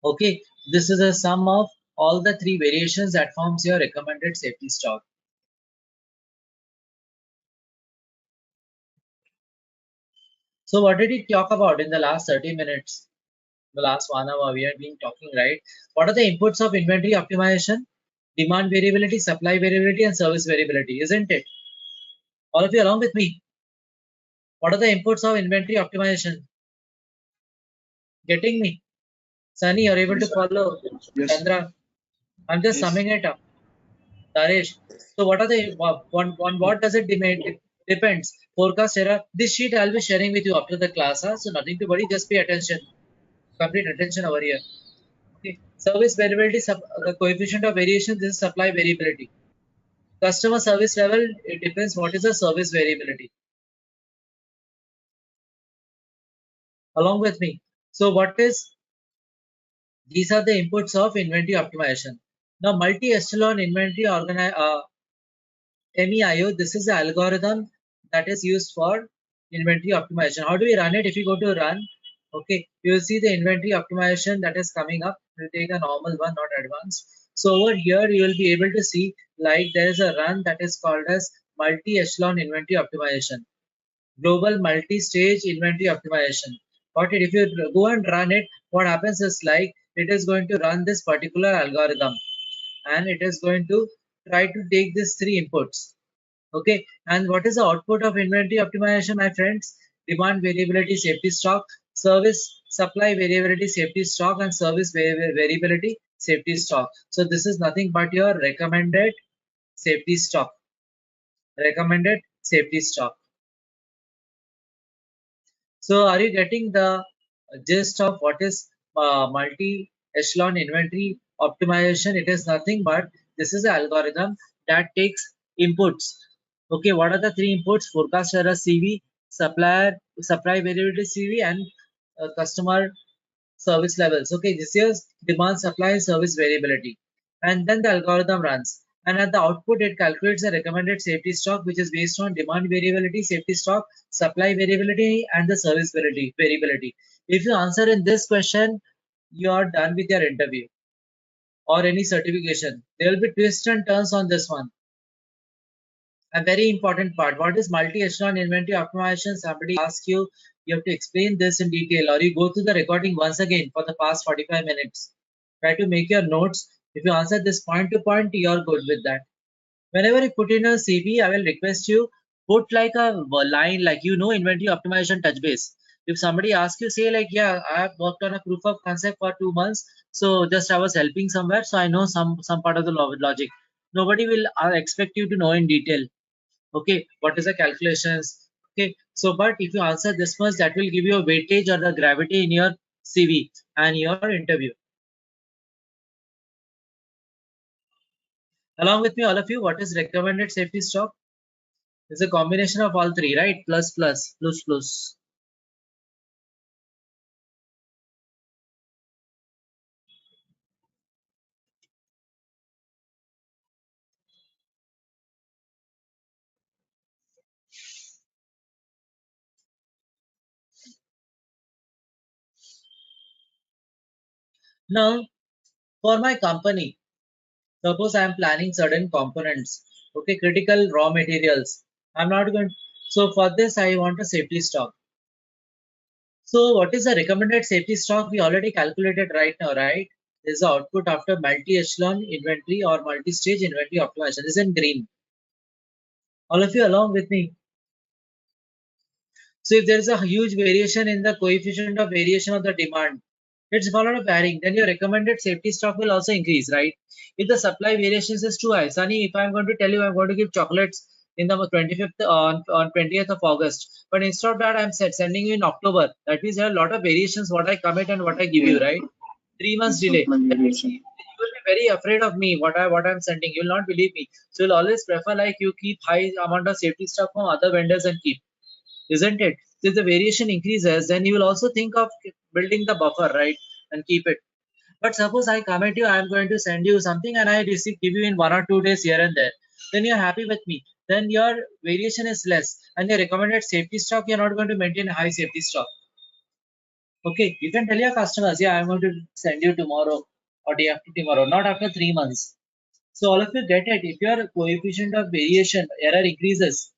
Okay, this is a sum of all the three variations that forms your recommended safety stock. So what did we talk about in the last 30 minutes? The last 1 hour we have been talking, right? What are the inputs of inventory optimization? Demand variability, supply variability, and service variability, isn't it? All of you along with me? What are the inputs of inventory optimization? Getting me? Sunny, you're able to Yes, follow? yes, Chandra, I'm just yes. summing it up. Naresh, so what are the on what does it depend? It depends. Forecast error. This sheet I'll be sharing with you after the class. So nothing to worry. Just pay attention. Complete attention over here. Okay. Service variability. The coefficient of variation. This is supply variability. Customer service level. It depends. What is the service variability? Along with me. So what is? These are the inputs of inventory optimization. Now multi-echelon inventory MEIO, this is the algorithm that is used for inventory optimization. How do we run it? If you go to run, okay, you will see the inventory optimization that is coming up. We'll take a normal one, not advanced. So over here, you will be able to see like there is a run that is called as multi-echelon inventory optimization, global multi-stage inventory optimization. But if you go and run it, what happens is like it is going to run this particular algorithm and it is going to try to take these three inputs. Okay, and what is the output of inventory optimization, my friends? Demand variability, safety stock, service supply variability, safety stock, and service variability, safety stock. So this is nothing but your recommended safety stock. Recommended safety stock. So are you getting the gist of what is multi-echelon inventory optimization? It is nothing but this is an algorithm that takes inputs. Okay, what are the three inputs? Forecast error CV, supply variability CV, and customer service levels. Okay, this is demand, supply, and service variability. And then the algorithm runs. And at the output, it calculates the recommended safety stock, which is based on demand variability, safety stock, supply variability, and the service variability. If you answer in this question, you are done with your interview or any certification. There will be twists and turns on this one. A very important part. What is multi-echelon inventory optimization? Somebody asks you, you have to explain this in detail, or you go through the recording once again for the past 45 minutes. Try to make your notes. If you answer this point to point, you're good with that. Whenever you put in a CV, I will request you put like a line like inventory optimization touch base. If somebody asks you, say like, yeah, I have worked on a proof of concept for 2 months, so just I was helping somewhere, so I know some part of the logic. Nobody will expect you to know in detail. Okay, what is the calculations? Okay, so but if you answer this much, that will give you a weightage or the gravity in your CV and your interview. Along with me, all of you, what is recommended safety stock? It's a combination of all three, right? Plus, plus, plus, plus. Now, for my company, suppose I am planning certain components, okay, critical raw materials. I'm not going. So for this, I want a safety stock. So what is the recommended safety stock? We already calculated right now, right? This is the output after multi-echelon inventory or multi-stage inventory optimization. This is in green. All of you along with me. So if there is a huge variation in the coefficient of variation of the demand, it's followed a pairing, then your recommended safety stock will also increase, right? If the supply variations is too high, Sunny, if I'm going to tell you I'm going to give chocolates in the 25th on 20th of August, but instead of that I'm sending you in October. That means there are a lot of variations what I commit and what I give you, right? 3 months delay. Supply That means variation. you will be very afraid of me what I'm sending. You will not believe me. So you'll always prefer like you keep high amount of safety stock from other vendors and keep, isn't it? So if the variation increases, then you will also think of building the buffer, right, and keep it. But suppose I commit you, I am going to send you something and I give you in 1 or 2 days here and there. Then you're happy with me. Then your variation is less and your recommended safety stock, you're not going to maintain a high safety stock. Okay, you can tell your customers, yeah, I'm going to send you tomorrow or day after tomorrow, not after 3 months. So all of you get it. If your coefficient of variation error increases,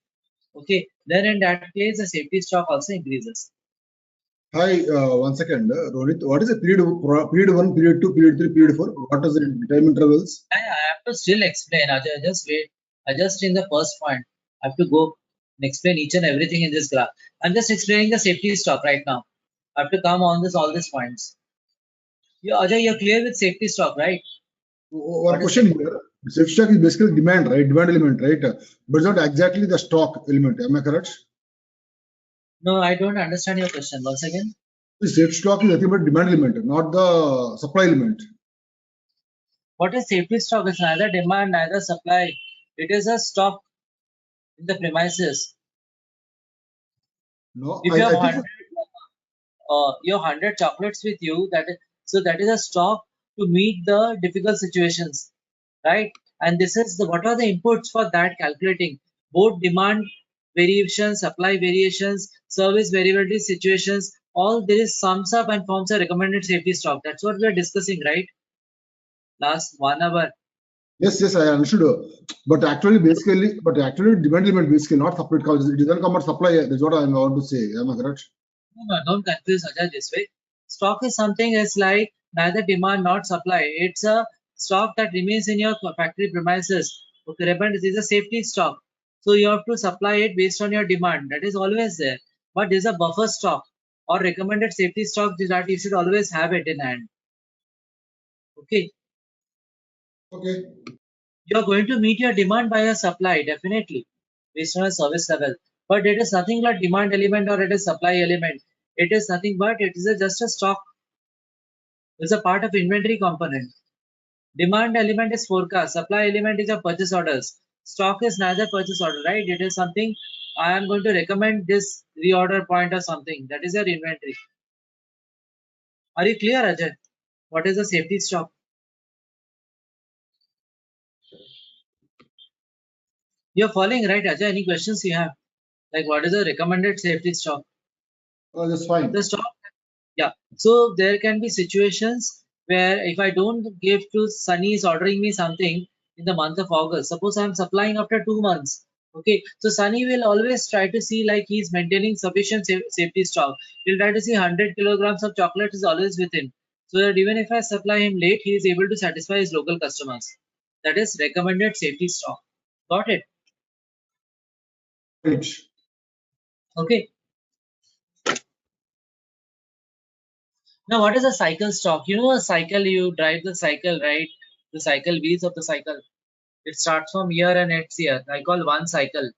okay, then in that case the safety stock also increases. Hi, 1 second, Rohit. What is the period 1, period 2, period 3, period 4? What is the time intervals? I have to still explain. Ajay, just wait. I just in the first point. I have to go. and explain each and everything in this graph. I'm just explaining the safety stock right now. I have to come on this all these points. Ajay, you're clear with safety stock, right? One What is question here. Safety stock is basically demand, right? Demand element, right? But it's not exactly the stock element. Am I correct? No, I don't understand your question. Once again. The safety stock is nothing but demand element, not the supply element. What is safety stock? It's neither demand, neither supply. It is a stock in the premises. No, If you have I think you have 100 chocolates with you, that is a stock to meet the difficult situations, right? And this is what are the inputs for that calculating both demand variations, supply variations, service variability situations. All this sums up and forms a recommended safety stock. That's what we are discussing, right? Last 1 hour. yes, I understood. But actually, demand element basically not supply because it doesn't come out supply. That's what I want to say. Am I correct? No, don't confuse Ajay this way. Stock is something is like neither demand nor supply. It's a stock that remains in your factory premises. Okay, Reban, this is a safety stock. So you have to supply it based on your demand. That is always there. But this is a buffer stock or recommended safety stock that you should always have it in hand. Okay. Okay. You're going to meet your demand by your supply, definitely, based on a service level. But it is nothing like demand element or it is supply element. It is nothing but it is just a stock. It's a part of inventory component. Demand element is forecast. Supply element is a purchase orders. Stock is neither purchase order, right? It is something I am going to recommend this reorder point or something. That is your inventory. Are you clear, Ajay? What is the safety stock? You're following, right, Ajay? Any questions you have? Like what is the recommended safety stock? Oh, that's fine. The stock, yeah. So there can be situations where if I don't give to Sunny is ordering me something in the month of August, suppose I'm supplying after 2 months. Okay, so Sunny will always try to see like he's maintaining sufficient safety stock. He'll try to see 100 kilograms of chocolate is always with him. So that even if I supply him late, he is able to satisfy his local customers. That is recommended safety stock. Got it? Right. Okay. Now, what is a cycle stock? You know, a cycle, you drive the cycle, right? The cycle wheels of the cycle. It starts from year and ends here. I call one cycle.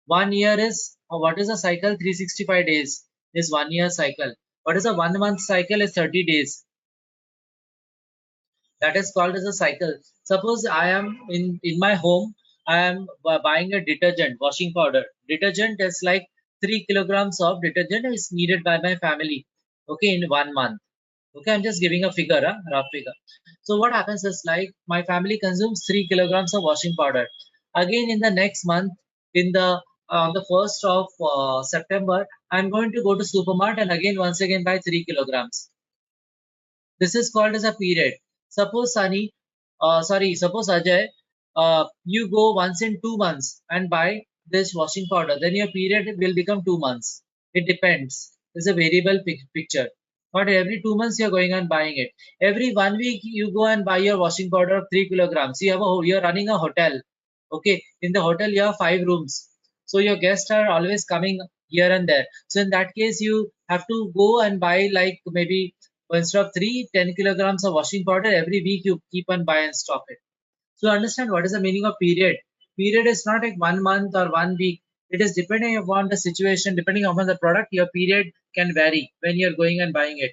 1 year is, what is a cycle? 365 days is 1 year cycle. What is a 1 month cycle? Is 30 days. That is called as a cycle. Suppose I am in my home, I am buying a detergent, washing powder. Detergent is like 3 kilograms of detergent is needed by my family. Okay, in 1 month. Okay, I'm just giving a figure, rough figure. So what happens is like my family consumes 3 kilograms of washing powder. Again, in the next month, in the on the 1st of September, I'm going to go to supermarket and again once again buy 3 kilograms. This is called as a period. Suppose Sunny, suppose Ajay, you go once in 2 months and buy this washing powder. Then your period will become 2 months. It depends. It's a variable picture. Not every 2 months you're going and buying it. Every 1 week you go and buy your washing powder of 3 kilograms. You're running a hotel. Okay, in the hotel you have 5 rooms. So your guests are always coming here and there. So in that case, you have to go and buy like maybe instead of 10 kilograms of washing powder every week you keep on buy and stock it. So understand what is the meaning of period. Period is not like 1 month or 1 week. It is depending upon the situation, depending upon the product, your period can vary when you're going and buying it.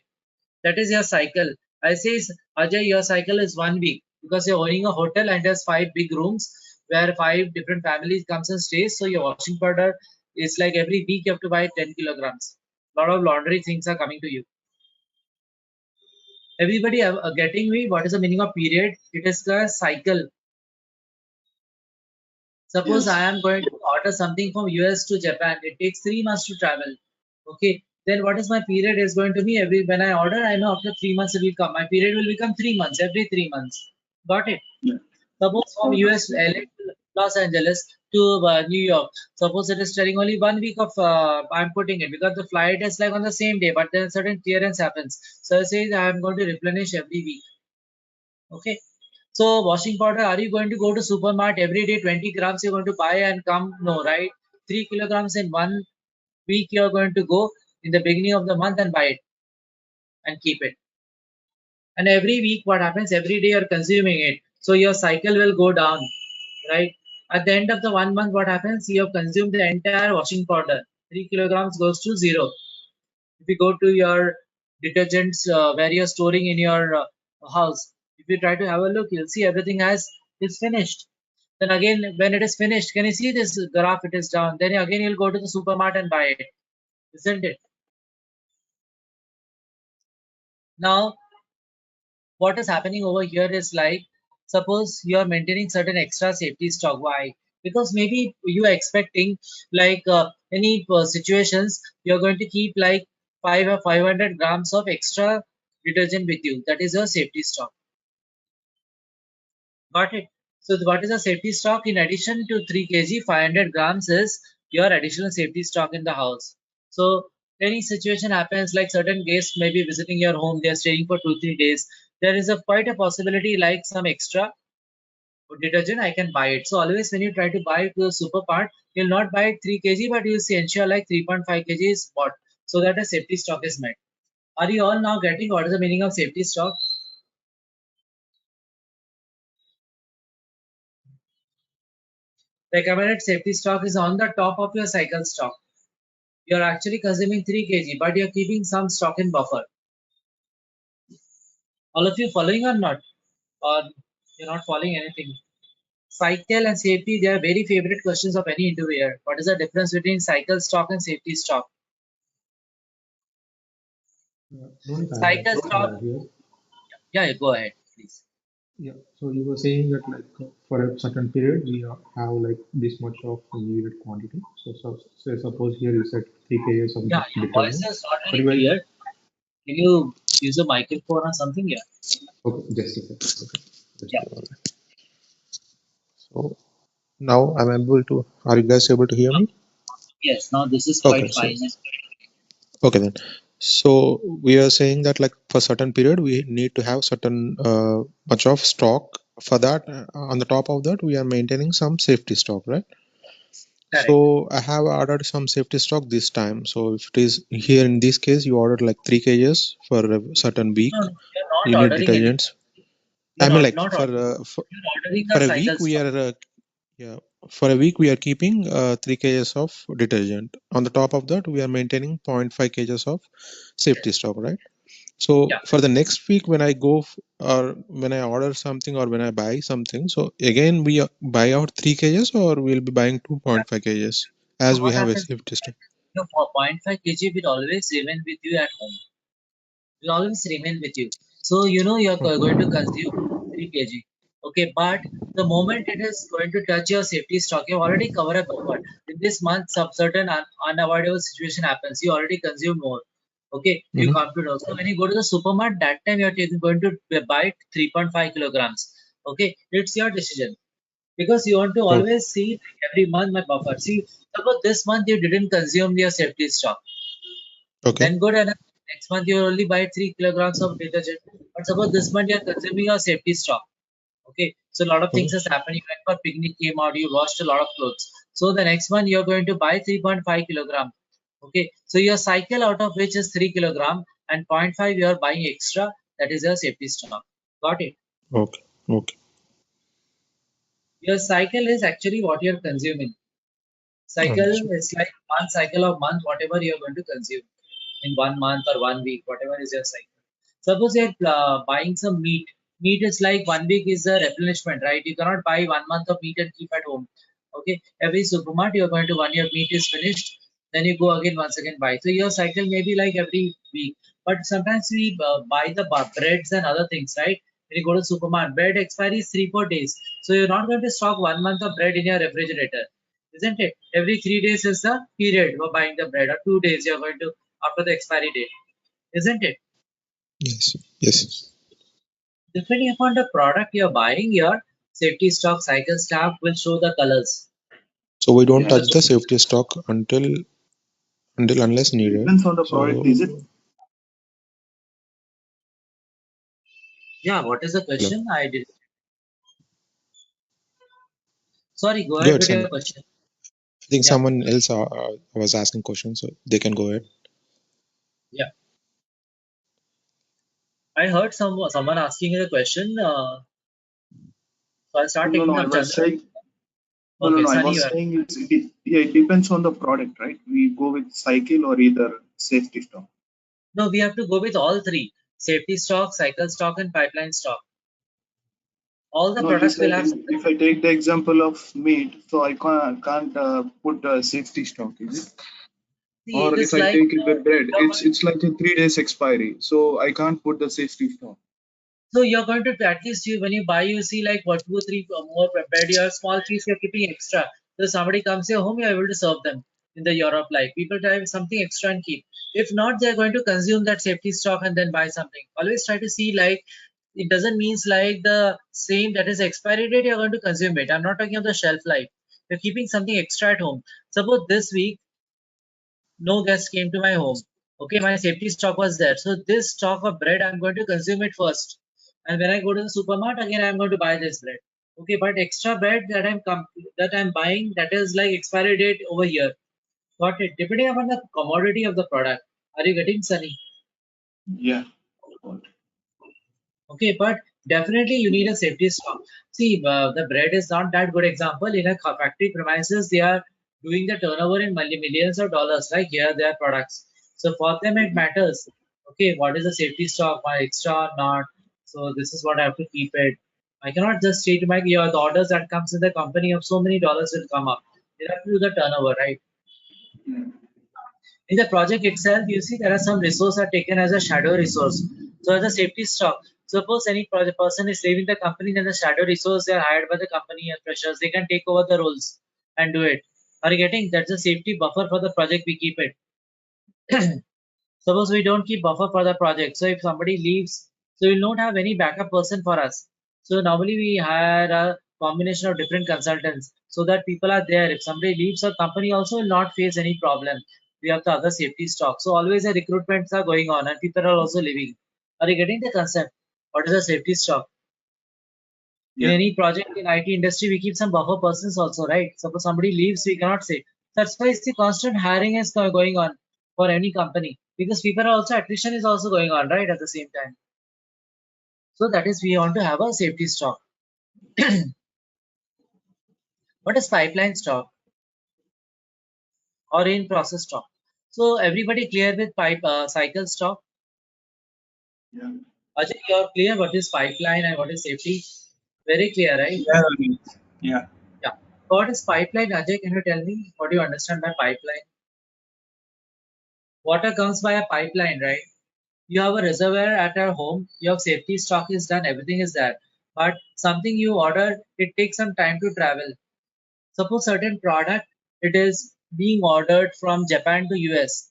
That is your cycle. I say, Ajay, your cycle is 1 week because you're owning a hotel and there's 5 big rooms where 5 different families comes and stays. So your washing powder is like every week you have to buy 10 kilograms. A lot of laundry things are coming to you. Everybody getting me? What is the meaning of period? It is the cycle. Suppose Yes. I am going to order something from US to Japan. It takes 3 months to travel. Okay. Then what is my period is going to be when I order, I know after 3 months it will come. My period will become 3 months, every 3 months. Got it? Yeah. Suppose from Okay. US, LA to Los Angeles to New York. Suppose it is telling only 1 week of I'm putting it because the flight is like on the same day, but then certain clearance happens. So I say that I'm going to replenish every week. Okay. So washing powder, are you going to go to supermarket every day 20 grams you're going to buy and come? No, right? 3 kilograms in 1 week, you're going to go in the beginning of the month and buy it and keep it. And every week, what happens? Every day you're consuming it. So your cycle will go down, right? At the end of the 1 month, what happens? You have consumed the entire washing powder. 3 kilograms goes to zero. If you go to your detergents where you're storing in your house, if you try to have a look, you'll see everything is finished. Then again, when it is finished, can you see this graph? It is down. Then again, you'll go to the supermarket and buy it, isn't it? Now, what is happening over here is like, suppose you are maintaining certain extra safety stock. Why? Because maybe you are expecting like any situations you're going to keep like 500 grams of extra detergent with you. That is your safety stock. Got it? So what is the safety stock? In addition to 3 kg, 500 grams is your additional safety stock in the house. So any situation happens, like certain guests may be visiting your home, they are staying for 2-3 days. There is a quite a possibility like some extra detergent I can buy it. So always when you try to buy to the super part, you'll not buy it 3 kg, but you'll see ensure like 3.5 kg is bought so that a safety stock is met. Are you all now getting what is the meaning of safety stock? Recommended safety stock is on the top of your cycle stock. You're actually consuming 3 kg, but you're keeping some stock in buffer. All of you following or not? Or you're not following anything? Cycle and safety, they are very favorite questions of any interviewer. What is the difference between cycle stock and safety stock? Ronit, I have Cycle stock, here. yeah, go ahead, please. Yeah, so you were saying that like for a certain period we have like this much of needed quantity. So say suppose here you said 3 kgs of Yeah, your voice detergent, is not but very you were clear. Can you use a microphone or something? Yeah. okay. Just a second. Okay, just Yeah. give me a minute. So now I'm able to. Are you guys able to hear me? Yes, now this is quite Okay. So fine. okay then. So we are saying that like for certain period we need to have certain much of stock. For that, on the top of that, we are maintaining some safety stock, right? Correct. So I have ordered some safety stock this time. So if it is here in this case, you ordered like 3 kgs for a certain week. No, no, you're not You need ordering anything. detergents. You're I mean, not, like not ordering. You're ordering for the a cycle week we stock. are yeah, for a week we are keeping 3 kgs of detergent. On the top of that, we are maintaining 0.5 kgs of safety stock, right? So Yeah. for the next week, when I go or when I order something or when I buy something, so again we buy out 3 kgs or we'll be buying 2.5 kgs So as we what have a happens? safety stock. Your 0.5 kg will always remain with you at home. Will always remain with you. So you know you're Okay. going to consume 3 kg. Okay, but the moment it is going to touch your safety stock, you already covered a buffer. In this month, some certain unavoidable situation happens. You already consume more. Okay, you Mhm. compute also. When you go to the supermarket, that time you're going to buy 3.5 kilograms. Okay, it's your decision because you want to Okay. always see like, every month my buffer. See, suppose this month you didn't consume your safety stock, Okay. then good enough. Next month you only buy 3 kilograms of detergent. But suppose this month you are consuming your safety stock. Okay, so a lot of things Okay. has happened. You went for picnic, came out, you washed a lot of clothes. So the next month you are going to buy 3.5 kilogram. Okay, so your cycle out of which is 3 kilogram and zero point 0.5 you are buying extra. That is your safety stock. Got it? Okay. Okay. Your cycle is actually what you are consuming. Cycle Understood. is like one cycle of month, whatever you are going to consume in 1 month or 1 week, whatever is your cycle. Suppose you're buying some meat. Meat is like 1 week is a replenishment, right? You cannot buy 1 month of meat and keep at home. Okay, every supermarket you're going to 1 year meat is finished, then you go again once again buy. So your cycle may be like every week, but sometimes we buy the breads and other things, right? When you go to supermarket, bread expiry is 3-4 days, so you're not going to stock 1 month of bread in your refrigerator, isn't it? Every 3 days is the period for buying the bread, or 2 days you're going to after the expiry date, isn't it? Yes. Yes. Depending upon the product you're buying, your safety stock cycle staff will show the colors. So we don't Yeah. touch So, the safety stock until unless needed. Depends on the product, is it? So yeah, what is the hello. question? I did. Sorry, go Go ahead ahead, with your Sanjay. question. I think Yeah, someone else was asking questions, so they can go ahead. yeah. I heard someone asking a question. So I'll start No, taking no, I up was Chandra. saying, Okay, I Sunny, was you are. saying yeah, it depends on the product, right? We go with cycle or either safety stock. No, we have to go with all three: safety stock, cycle stock, and pipeline stock. All the No, you products will said have. if I take the example of meat, so I can't put safety stock, is it? See, it Or if is I like take the bread, you're going, it's like a 3 days expiry, so I can't put the safety stock. so you're going to at least you when you buy, you see like what 2 3 more prepared. Your small piece you're keeping extra. So somebody comes to your home, you're able to serve them in the Europe. Like people try something extra and keep. If not, they're going to consume that safety stock and then buy something. Always try to see like it doesn't means like the same that is expiry date you're going to consume it. I'm not talking of the shelf life. You're keeping something extra at home. Suppose this week no guest came to my home. Okay, my safety stock was there. So this stock of bread, I'm going to consume it first. And when I go to the supermarket, again I'm going to buy this bread. Okay, but extra bread that that I'm buying, that is like expiry date over here. Got it? Depending upon the commodity of the product. Are you getting, Sunny? Yeah. Okay, but definitely you need a safety stock. See, the bread is not that good example. In a factory premises, they are doing the turnover in millions of dollars, like here their products. So for them it matters. Okay, what is the safety stock? My extra or not? So this is what I have to keep it. I cannot just say to my the orders that comes in the company of so many dollars will come up. They have to do the turnover, right? In the project itself, you see there are some resources are taken as a shadow resource. So as a safety stock, suppose any project person is leaving the company, then the shadow resource they are hired by the company and freshers, they can take over the roles and do it. Are you getting? That's a safety buffer for the project. We keep it. Suppose we don't keep buffer for the project. So if somebody leaves, so we'll not have any backup person for us. So normally we hire a combination of different consultants so that people are there. If somebody leaves, our company also will not face any problem. We have the other safety stock. So always the recruitments are going on and people are also leaving. Are you getting the concept? What is the safety stock? In Yeah. any project in IT industry, we keep some buffer persons also, right? Suppose somebody leaves, we cannot say. That's why the constant hiring is going on for any company because people are also attrition is also going on, right? At the same time. So that is we want to have a safety stock. What is pipeline stock or in process stock? So everybody clear with pipe cycle stock? Yeah. Ajay, you're clear what is pipeline and what is safety? Very clear, right? Yeah, Ravi. Yeah. Yeah. What is pipeline, Ajay? Can you tell me what do you understand by pipeline? Water comes by a pipeline, right? You have a reservoir at your home, your safety stock is done, everything is there. But something you order, it takes some time to travel. Suppose certain product, it is being ordered from Japan to US.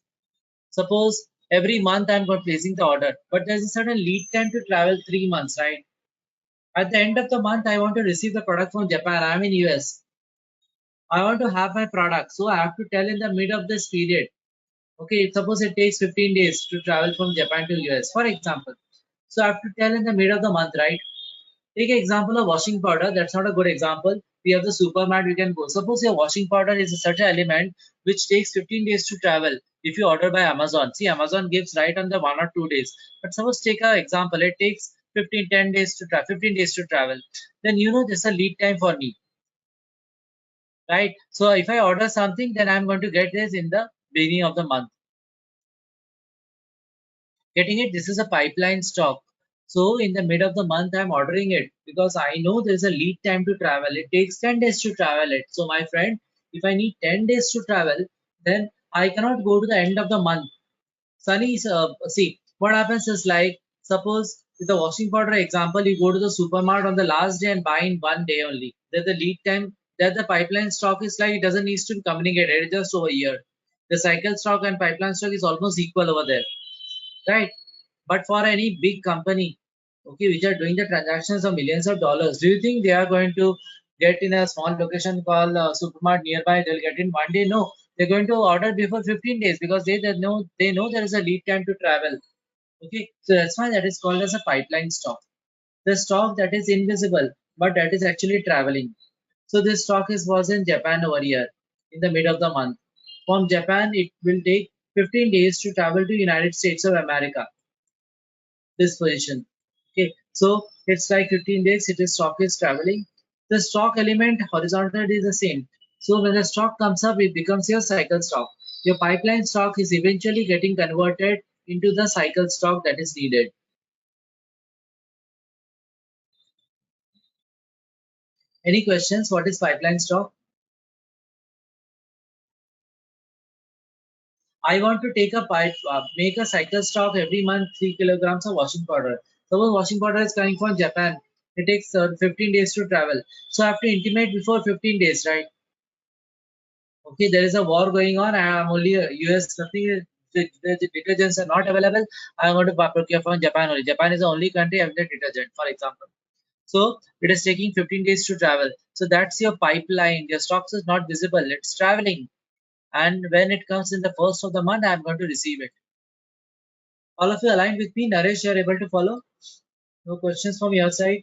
Suppose every month I'm not placing the order, but there's a certain lead time to travel 3 months, right? At the end of the month, I want to receive the product from Japan. I'm in US. I want to have my product, so I have to tell in the mid of this period. Okay, suppose it takes 15 days to travel from Japan to US, for example. So I have to tell in the mid of the month, right? Take an example of washing powder. That's not a good example. We have the supermat. We can go. Suppose your washing powder is such an element which takes 15 days to travel. If you order by Amazon, see Amazon gives right on the 1 or 2 days. But suppose take an example. It takes 10 days to travel. 15 days to travel. Then you know there's a lead time for me, right? So if I order something, then I'm going to get this in the beginning of the month. Getting it? This is a pipeline stock. So in the mid of the month, I'm ordering it because I know there's a lead time to travel. It takes 10 days to travel it. So my friend, if I need 10 days to travel, then I cannot go to the end of the month. Sunny, see, what happens is like, suppose with the washing powder example, you go to the supermarket on the last day and buy in 1 day only. That the lead time, that the pipeline stock is like, it doesn't need to be communicated, it's just over here. The cycle stock and pipeline stock is almost equal over there, right? But for any big company, okay, which are doing the transactions of millions of dollars, do you think they are going to get in a small location called supermarket nearby? They'll get in 1 day? No, they're going to order before 15 days because they know there is a lead time to travel. Okay, so that's why that is called as a pipeline stock. The stock that is invisible, but that is actually traveling. So this stock is was in Japan over here. in the mid of the month. From Japan, it will take 15 days to travel to United States of America. This position. Okay, so it's like 15 days. It is stock is traveling. The stock element horizontal is the same. So when the stock comes up, it becomes your cycle stock. Your pipeline stock is eventually getting converted into the cycle stock that is needed. Any questions? What is pipeline stock? I want to take a pipe, make a cycle stock every month, 3 kilograms of washing powder. Suppose washing powder is coming from Japan. It takes 15 days to travel. So I have to intimate before 15 days, right? Okay, there is a war going on. I am only US, nothing, the detergents are not available. I am going to procure from Japan only. Japan is the only country having the detergent, for example. So it is taking 15 days to travel. So that's your pipeline. Your stocks is not visible. It's traveling. And when it comes in the first of the month, I'm going to receive it. All of you aligned with me? Naresh, you are able to follow? No questions from your side?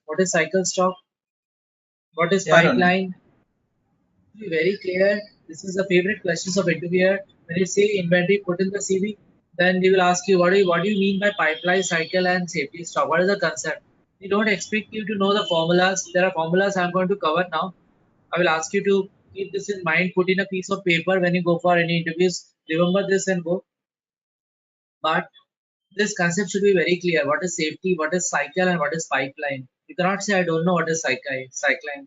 What is cycle stock? What is Yeah, Ronit. pipeline? To be very clear, this is the favorite questions of interviewer. When you say inventory, put in the CV, then they will ask you what do you mean by pipeline, cycle, and safety stock? What is the concept? We don't expect you to know the formulas. There are formulas I'm going to cover now. I will ask you to keep this in mind, put in a piece of paper when you go for any interviews. Remember this and go. But this concept should be very clear. What is safety, what is cycle, and what is pipeline? You cannot say I don't know what is cycling.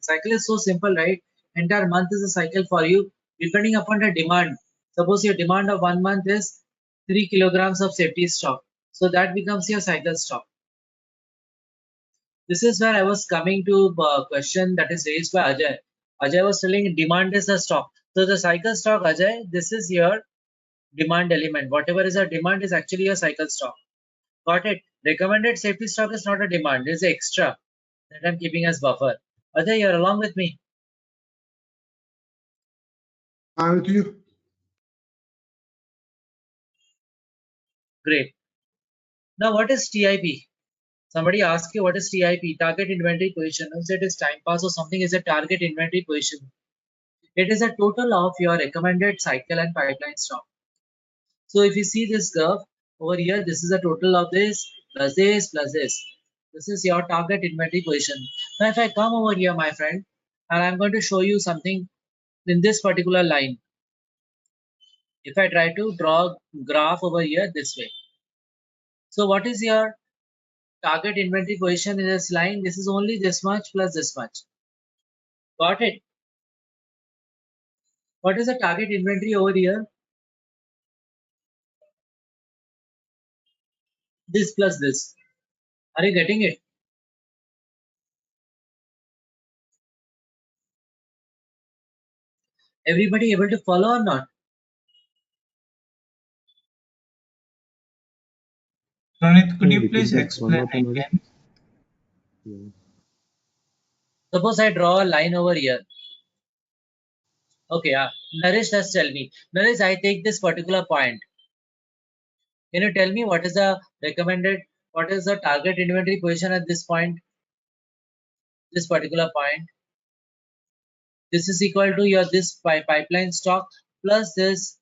Cycle is so simple, right? Entire month is a cycle for you, depending upon the demand. Suppose your demand of 1 month is 3 kilograms of safety stock. So that becomes your cycle stock. This is where I was coming to a question that is raised by Ajay. Ajay was telling demand is the stock. So the cycle stock, Ajay, this is your demand element. Whatever is a demand is actually a cycle stock. Got it. Recommended safety stock is not a demand, it is extra that I'm keeping as buffer. Ajay, you're along with me. I'm with you. Great. Now, what is TIP? Somebody asked you what is TIP? Target inventory position. Once it is time pass or something is a target inventory position. It is a total of your recommended cycle and pipeline stock. So if you see this curve over here, this is a total of this plus this plus this. This is your target inventory position. Now, if I come over here, my friend, and I'm going to show you something in this particular line. If I try to draw graph over here this way. So what is your target inventory position in this line? This is only this much plus this much. Got it? What is the target inventory over here? This plus this. Are you getting it? Everybody able to follow or not? Ronit, could Can you you repeat please that one explain more time, Adi? again? Yeah. Suppose I draw a line over here. Okay, Naresh, just tell me. Naresh, I take this particular point. Can you tell me what is the recommended, what is the target inventory position at this point? This particular point. This is equal to your this pipeline stock plus this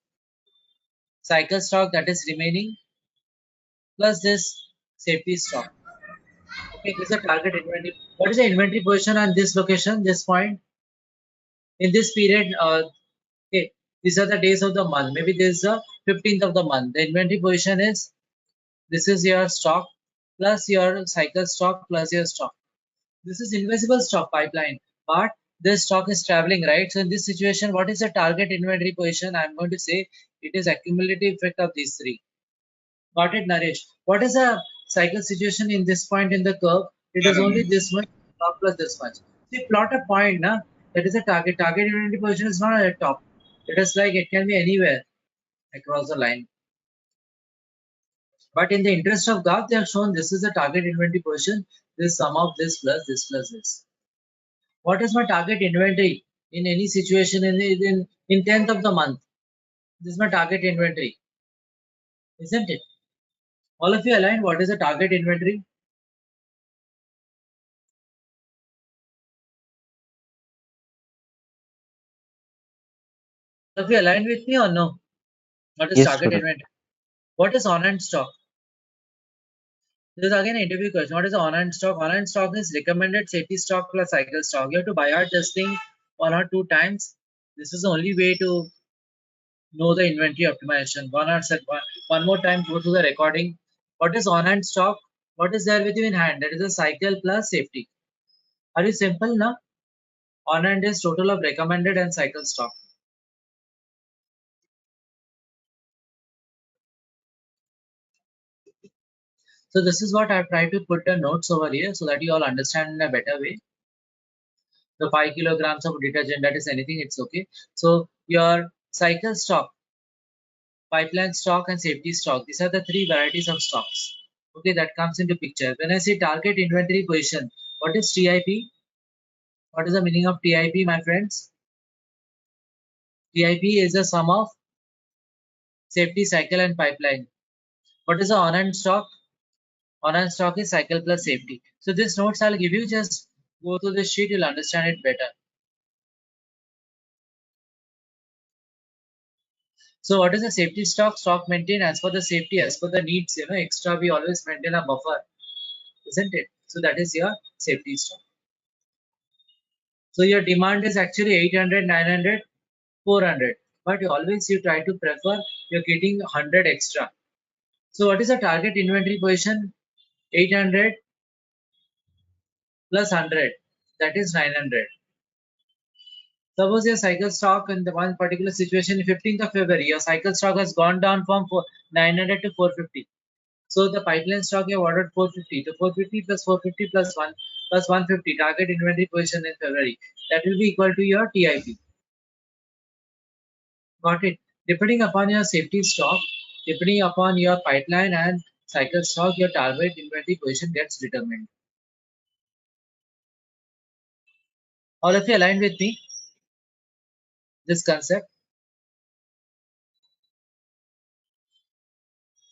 cycle stock that is remaining plus this safety stock. Okay, this is a target inventory. What is the inventory position on this location, this point? In this period, okay, these are the days of the month. Maybe this is the 15th of the month. The inventory position is, this is your stock plus your cycle stock plus your stock. This is invisible stock pipeline, but this stock is traveling, right? So in this situation, what is the target inventory position? I'm going to say it is accumulative effect of these three. Got it, Naresh? What is the cycle situation in this point in the curve? It Yeah, is only Ronit. this much plus this much. See, plot a point, na? That is a target. Target inventory position is not at the top. It is like it can be anywhere across the line. But in the interest of graph, they have shown this is the target inventory position. This sum of this plus this plus this. What is my target inventory in any situation in 10th of the month? This is my target inventory, isn't it? All of you aligned. What is the target inventory? Have you aligned with me or no? What is Yes, target student. inventory? What is on-hand stock? This is again an interview question. What is on-hand stock? On-hand stock is recommended safety stock plus cycle stock. You have to buy out this thing 1 or 2 times. This is the only way to know the inventory optimization. One more time, go to the recording. What is on-hand stock? What is there with you in hand? That is a cycle plus safety. Are you simple now? On-hand is total of recommended and cycle stock. So this is what I've tried to put the notes over here so that you all understand in a better way. The 5 kilograms of detergent, that is anything, it's okay. So your cycle stock, pipeline stock and safety stock, these are the three varieties of stocks. Okay, that comes into picture. When I say target inventory position, what is TIP? What is the meaning of TIP, my friends? TIP is the sum of safety, cycle and pipeline. What is the on-hand stock? On-hand stock is cycle plus safety. So these notes I'll give you, just go through this sheet, you'll understand it better. So what is the safety stock? Stock maintained as per the safety, as per the needs, extra we always maintain a buffer, isn't it? So that is your safety stock. So your demand is actually 800, 900, 400, but you try to prefer, you're getting 100 extra. So what is the target inventory position? 800 plus 100, that is 900. Suppose your cycle stock in the one particular situation, 15th of February, your cycle stock has gone down from 900 to 450. So the pipeline stock you have ordered 450. So 450 plus 450 plus 1 plus 150 target inventory position in February. That will be equal to your TIP. Got it? Depending upon your safety stock, depending upon your pipeline and cycle stock, your target inventory position gets determined. All of you aligned with me? This concept?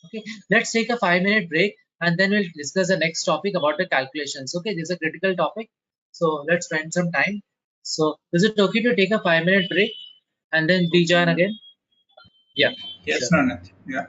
Okay, let's take a 5-minute break and then we'll discuss the next topic about the calculations. Okay, this is a critical topic. So let's spend some time. So is it okay to take a 5-minute break and then rejoin again? Yeah, Yes, sure. Ronit. Yeah.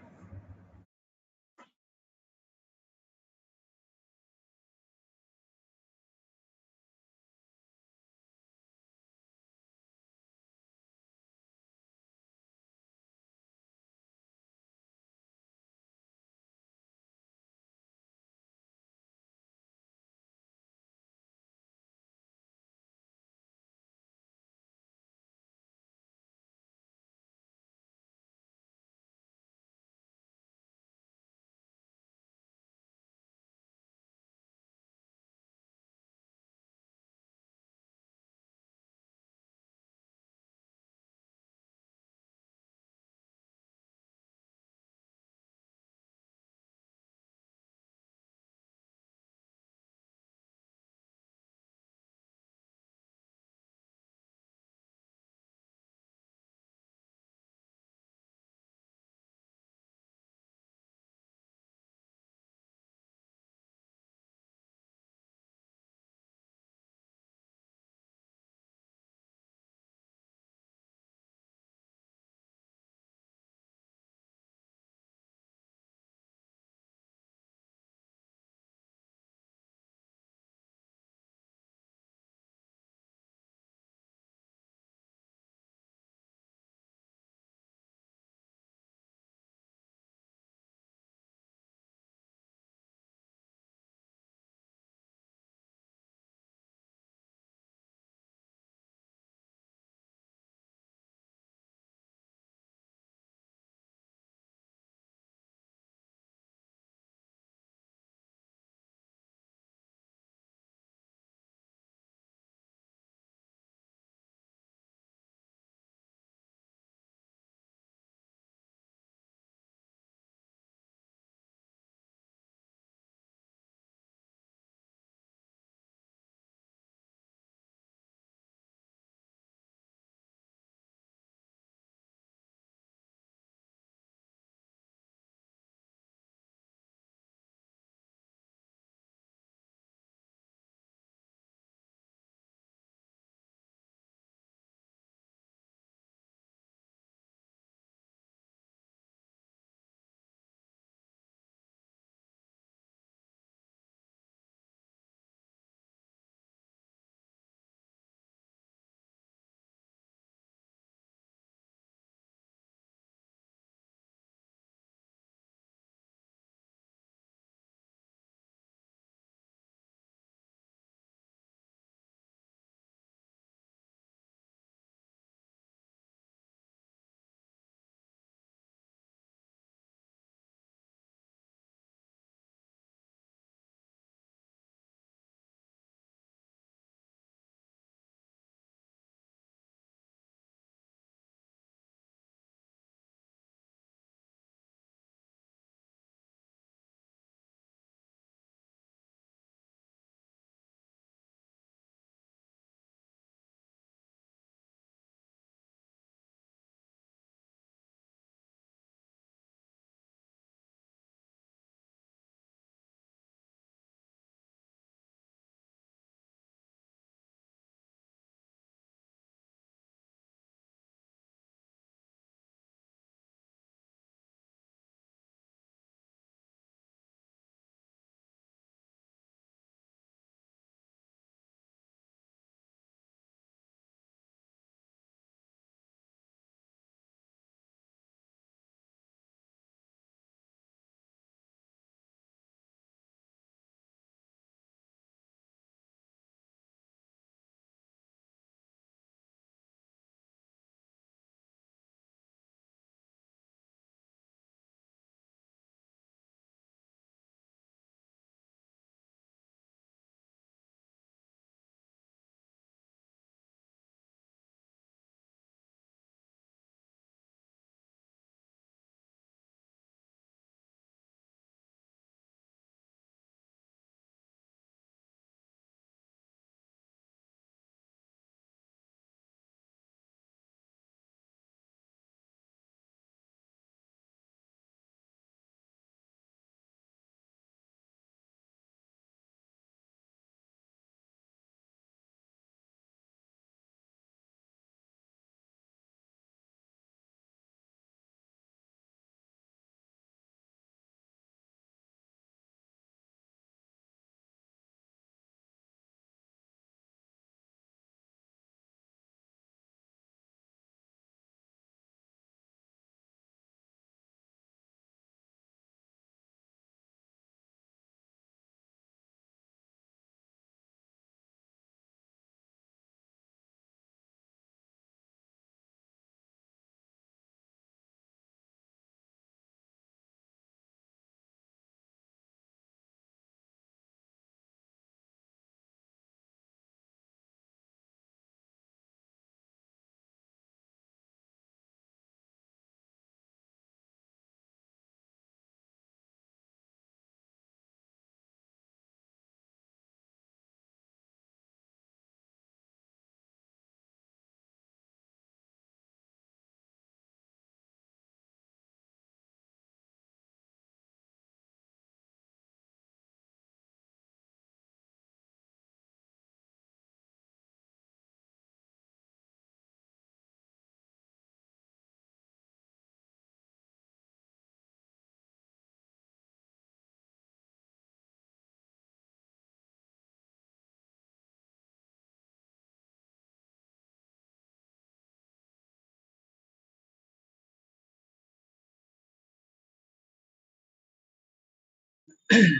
Hi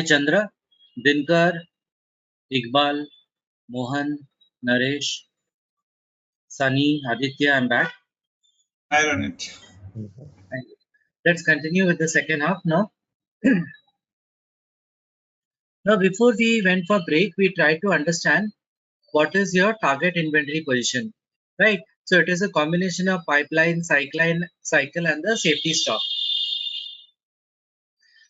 Chandra, Dinkar, Iqbal, Mohan, Naresh, Sunny, Aditya, I'm back. I run it. And let's continue with the second half now. Now, before we went for break, we tried to understand what is your target inventory position, right? So it is a combination of pipeline, cycle, and the safety stock.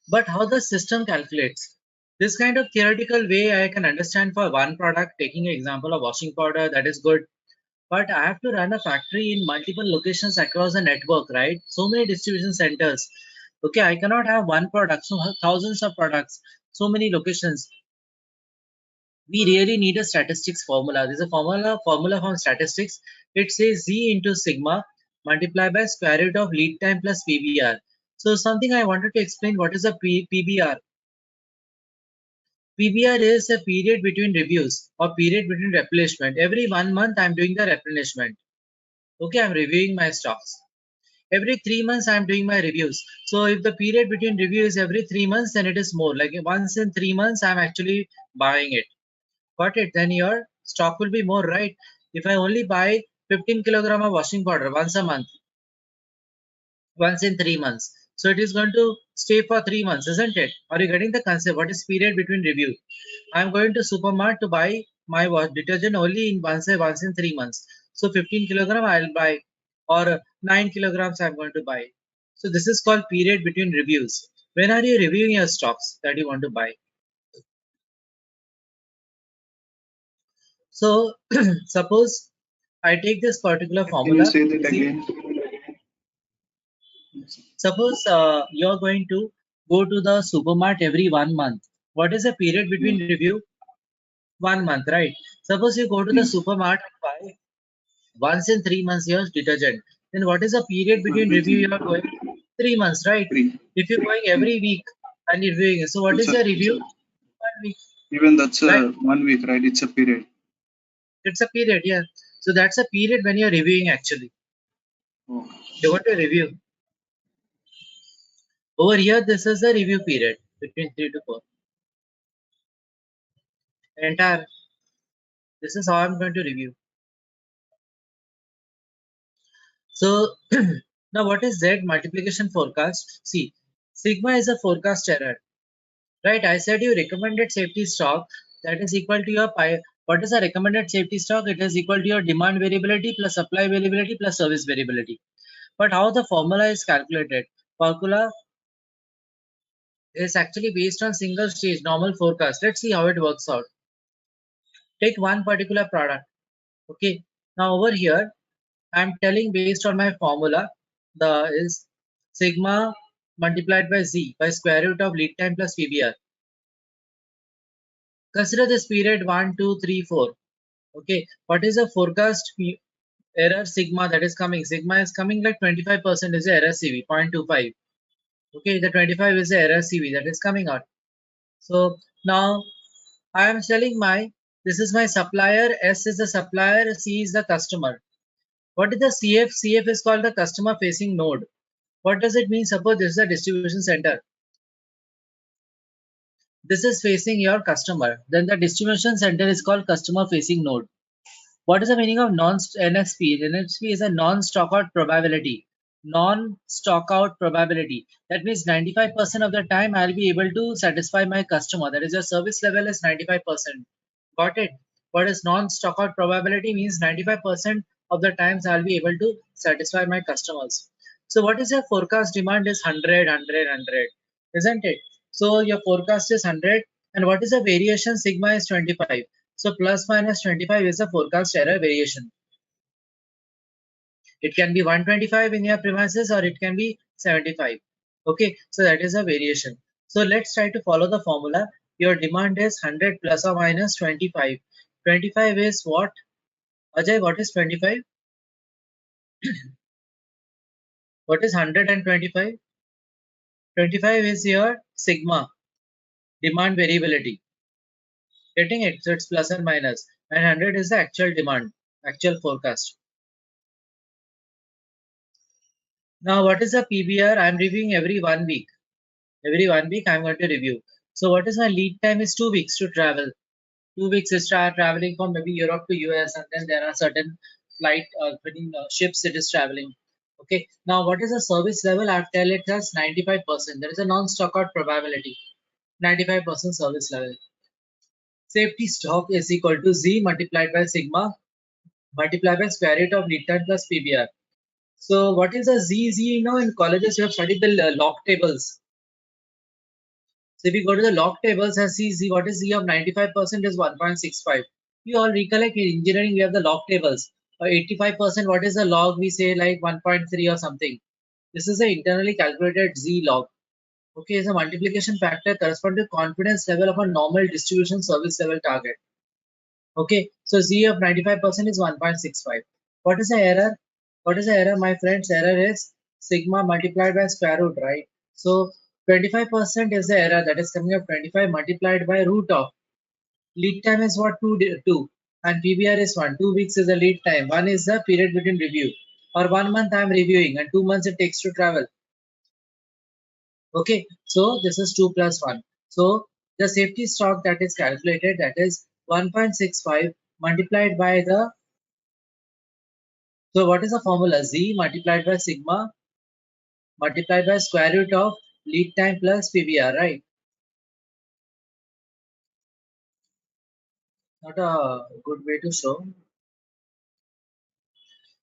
But how the system calculates? This kind of theoretical way I can understand for one product, taking an example of washing powder, that is good. But I have to run a factory in multiple locations across the network, right? So many distribution centers. Okay, I cannot have one product, so thousands of products, so many locations. We really need a statistics formula. There's a formula from statistics. It says Z into sigma multiplied by square root of lead time plus PBR. So something I wanted to explain, what is a PBR? PBR is a period between reviews or period between replenishment. Every 1 month I'm doing the replenishment. Okay, I'm reviewing my stocks. Every 3 months I'm doing my reviews. So if the period between review is every 3 months, then it is more. Like once in 3 months I'm actually buying it. Got it? Then your stock will be more, right? If I only buy 15 kilogram of washing powder once a month, once in 3 months, so it is going to stay for 3 months, isn't it? Are you getting the concept? What is period between review? I'm going to supermarket to buy my detergent only in once in 3 months. So 15 kilogram I'll buy, or 9 kilograms I'm going to buy. So this is called period between reviews. When are you reviewing your stocks that you want to buy? So suppose I take this particular Can you formula. say that See, again? suppose you're going to go to the supermarket every 1 month. What is the period Yeah. between review? 1 month, right? Suppose you go to the Yes. supermarket and buy once in 3 months your detergent. Then what is the period between review Everything. you are going? 3 months, right? Free. If you're going Yeah. every week and you're reviewing it, so what It's is a, your review? 1 week, even that's right? a 1 week, right? It's a period. It's a period, yeah. So that's a period when you're reviewing actually. Oh. You want to review. Over here, this is the review period between 3 to 4. Entire. This is how I'm going to review. So now what is Z multiplication forecast? See, sigma is a forecast error, right? I said you recommended safety stock that is equal to your pi. What is a recommended safety stock? It is equal to your demand variability plus supply variability plus service variability. But how the formula is calculated? Formula is actually based on single stage normal forecast. Let's see how it works out. Take one particular product. Okay. Now over here, I'm telling based on my formula, the is sigma multiplied by Z by square root of lead time plus PBR. Consider this period 1, 2, 3, 4. Okay, what is the forecast error sigma that is coming? Sigma is coming like 25% is the error CV, 0.25. Okay, the 25 is the error CV that is coming out. So now I am selling this is my supplier, S is the supplier, C is the customer. What is the CF? CF is called the customer facing node. What does it mean? Suppose this is a distribution center. This is facing your customer. Then the distribution center is called customer facing node. What is the meaning of non-NSP? NSP is a non-stock out probability. Non-stock out probability. That means 95% of the time I'll be able to satisfy my customer. That is your service level is 95%. Got it? What is non-stock out probability means 95% of the times I'll be able to satisfy my customers. So what is your forecast demand is 100, 100, 100, isn't it? So your forecast is 100 and what is the variation? Sigma is 25. So plus minus 25 is the forecast error variation. It can be 125 in your premises or it can be 75. Okay, so that is a variation. So let's try to follow the formula. Your demand is 100 plus or minus 25. 25 is what? Ajay, what is 25? What is 125? 25 is your sigma, demand variability. Getting it? So it's plus and minus. And 100 is the actual demand. actual forecast. Now, what is the PBR? I'm reviewing every 1 week. Every 1 week, I'm going to review. So, what is my lead time? Is 2 weeks to travel. 2 weeks is traveling from maybe Europe to US, and then there are certain flight ships it is traveling. Okay. Now, what is the service level? I've tell it as 95%. There is a non-stock out probability. 95% service level. Safety stock is equal to Z multiplied by sigma multiplied by square root of lead time plus PBR. So what is a Z? Z, you know, in colleges you have studied the log tables. So if you go to the log tables and see Z, what is Z of 95% is 1.65. You all recollect in engineering we have the log tables. 85%, what is the log? We say like 1.3 or something. This is the internally calculated Z log. Okay, is a multiplication factor corresponding to confidence level of a normal distribution service level target. Okay, so Z of 95% is 1.65. What is the error? What is the error, my friends? Error is sigma multiplied by square root, right? So 25% is the error, that is coming up 25 multiplied by root of. Lead time is what? 2 and PBR is 1. 2 weeks is the lead time. 1 is the period between review. Or 1 month I am reviewing and 2 months it takes to travel. Okay, so this is 2 plus 1. So the safety stock that is calculated, that is 1.65 multiplied by the, so what is the formula? Z multiplied by sigma multiplied by square root of lead time plus PBR, right? Not a good way to show.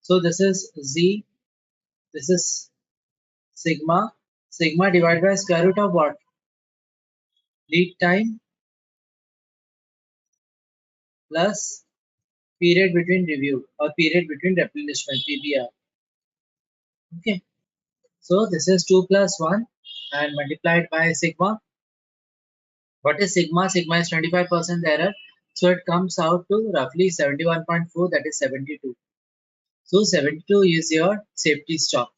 So this is Z, this is sigma, sigma divided by square root of what? Lead time plus period between review or period between replenishment, PBR. Okay, so this is 2 plus 1 and multiplied by sigma. What is sigma? Sigma is 25% error. So it comes out to roughly 71.4, that is 72. So 72 is your safety stock.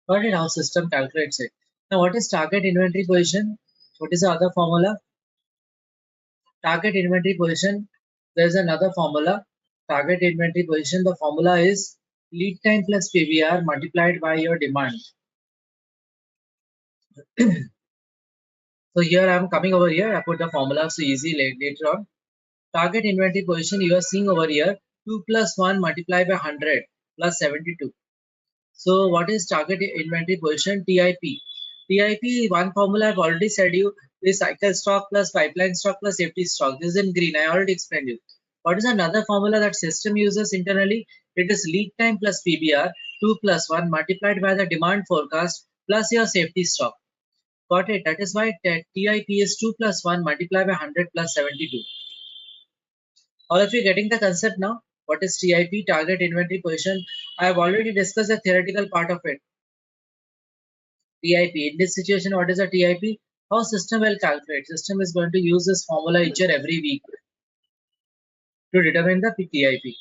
Got it? How system calculates it. Now what is target inventory position? What is the other formula? Target inventory position. There is another formula. Target inventory position. The formula is lead time plus PBR multiplied by your demand. So here I am coming over here. I put the formula so easy later on. Target inventory position you are seeing over here, 2 plus 1 multiplied by 100 plus 72. So what is target inventory position? TIP. TIP, one formula I've already said you is cycle stock plus pipeline stock plus safety stock. This is in green. I already explained you. What is another formula that system uses internally? It is lead time plus PBR, 2 plus 1 multiplied by the demand forecast plus your safety stock. Got it? That is why TIP is 2 plus 1 multiplied by 100 plus 72. All of you getting the concept now? What is TIP, target inventory position? I have already discussed the theoretical part of it. TIP. In this situation, what is a TIP? How system will calculate? System is going to use this formula each and every week to determine the TIP.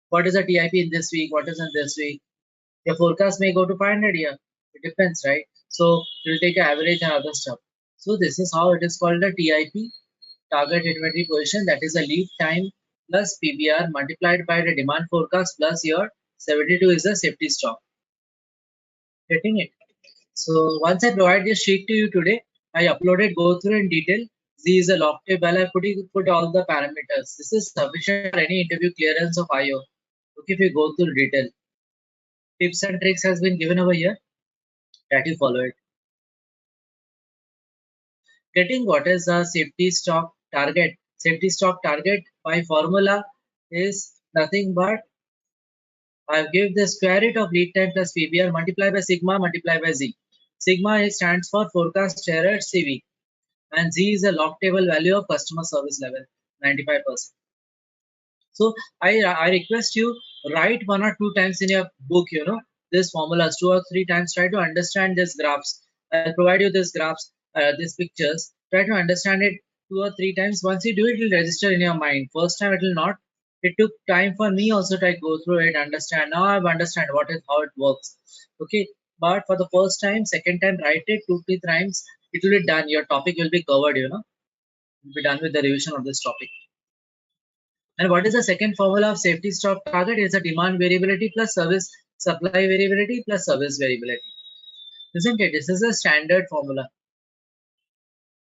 What is a TIP in this week? What is in this week? Your forecast may go to 500 here. It depends, right? So it will take an average and other stuff. So this is how it is called a TIP, target inventory position. That is a lead time plus PBR multiplied by the demand forecast plus your 72 is the safety stock. Getting it? So once I provide this sheet to you today, I upload it, go through in detail. Z is a log table. I put all the parameters. This is sufficient for any interview clearance of IO. Okay, if you go through detail. Tips and tricks has been given over here that you follow it. Getting what is the safety stock target? Safety stock target by formula is nothing but I give the square root of lead time plus PBR multiplied by sigma multiplied by Z. Sigma stands for forecast error CV and Z is a log table value of customer service level 95%. So I request you write 1 or 2 times in your book, this formulas 2 or 3 times. Try to understand these graphs. I'll provide you these graphs, these pictures. Try to understand it 2 or 3 times. Once you do it, it will register in your mind. First time it will not. It took time for me also to go through it, understand. Now I've understand how it works. Okay, but for the first time, second time, write it 2 3 times. It will be done. Your topic will be covered. You'll be done with the revision of this topic. And what is the second formula of safety stock target? It's a demand variability plus service supply variability plus service variability. Isn't it? This is a standard formula.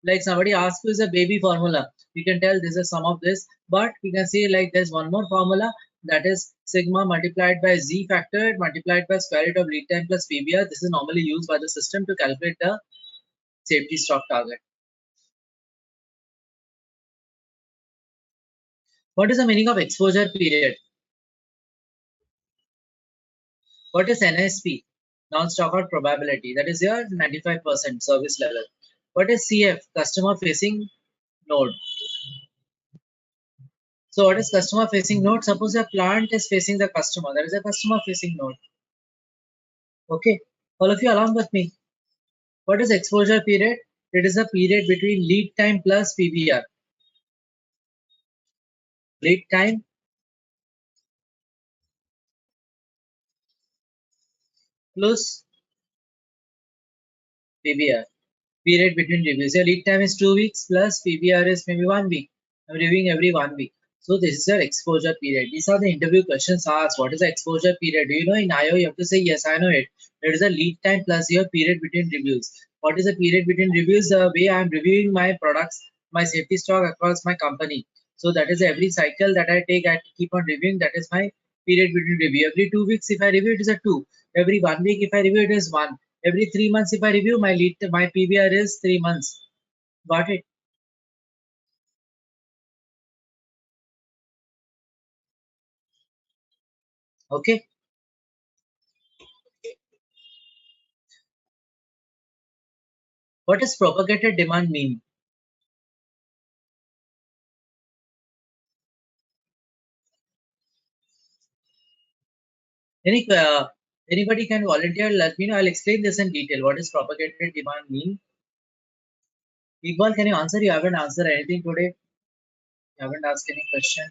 Like somebody asks you is a baby formula. You can tell this is some of this, but you can see like there's one more formula that is sigma multiplied by z factored multiplied by square root of lead time plus PBR. This is normally used by the system to calculate the safety stock target. What is the meaning of exposure period? What is NSP? Non-stock out probability. That is your 95% service level. What is CF? Customer facing node. So what is customer facing node? Suppose a plant is facing the customer. That is a customer facing node. Okay. All of you along with me. What is exposure period? It is a period between lead time plus PBR. Lead time plus PBR. Period between reviews. Your lead time is 2 weeks plus PBR is maybe 1 week. I'm reviewing every 1 week. So this is your exposure period. These are the interview questions asked. What is the exposure period? Do you know in IO you have to say yes, I know it. It is a lead time plus your period between reviews. What is the period between reviews? The way I'm reviewing my products, my safety stock across my company. So that is every cycle that I take, I keep on reviewing. That is my period between review. Every 2 weeks if I review it is a 2. Every 1 week if I review it is 1. Every 3 months if I review my PBR is 3 months. Got it? Okay. What does propagated demand mean? Any anybody can volunteer? Let me know. I'll explain this in detail. What does propagated demand mean? Iqbal, can you answer? You haven't answered anything today. You haven't asked any question.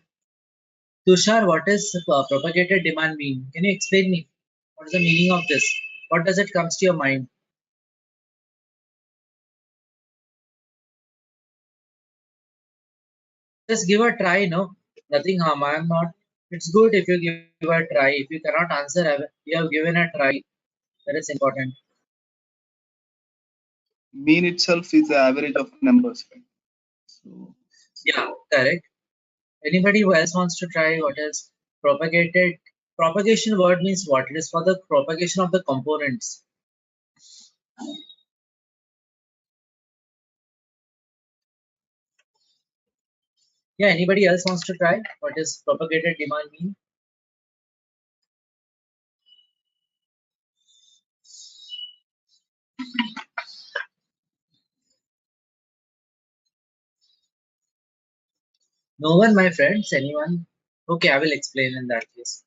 Tushar, what does propagated demand mean? Can you explain me? What is the meaning of this? What does it comes to your mind? Just give a try, no? Nothing harm. I am not. It's good if you give a try. If you cannot answer, you have given a try. That is important. Mean itself is the average of numbers, right? So Yeah, correct. Anybody who else wants to try what is propagated? Propagation word means what? It is for the propagation of the components. Yeah, anybody else wants to try? What is propagated demand mean? No one, my friends? Anyone? Okay, I will explain in that case.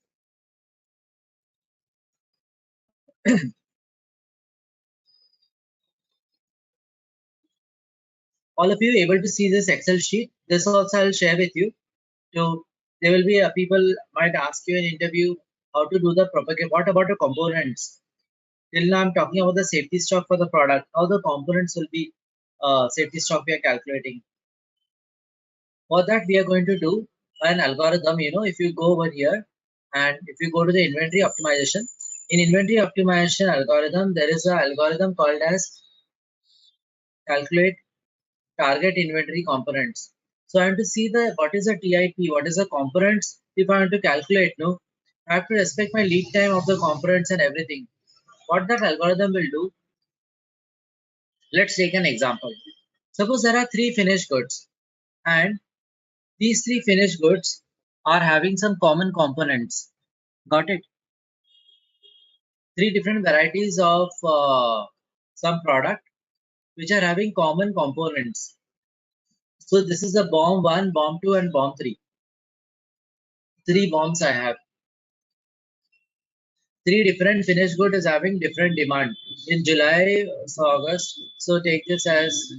All of you able to see this Excel sheet? This also I'll share with you. So there will be people might ask you in interview how to do the propagate. What about the components? Till now I'm talking about the safety stock for the product. How the components will be safety stock we are calculating. For that we are going to do an algorithm. If you go over here and if you go to the inventory optimization, in inventory optimization algorithm there is an algorithm called as calculate target inventory components. So I want to see the what is the TIP, what is the components. If I want to calculate, no, I have to respect my lead time of the components and everything. What that algorithm will do, let's take an example. Suppose there are 3 finished goods and these 3 finished goods are having some common components. Got it? 3 different varieties of some product which are having common components. So this is the bomb 1, bomb 2 and bomb 3. 3 bombs I have. 3 different finished good is having different demand. In July, so August, so take this as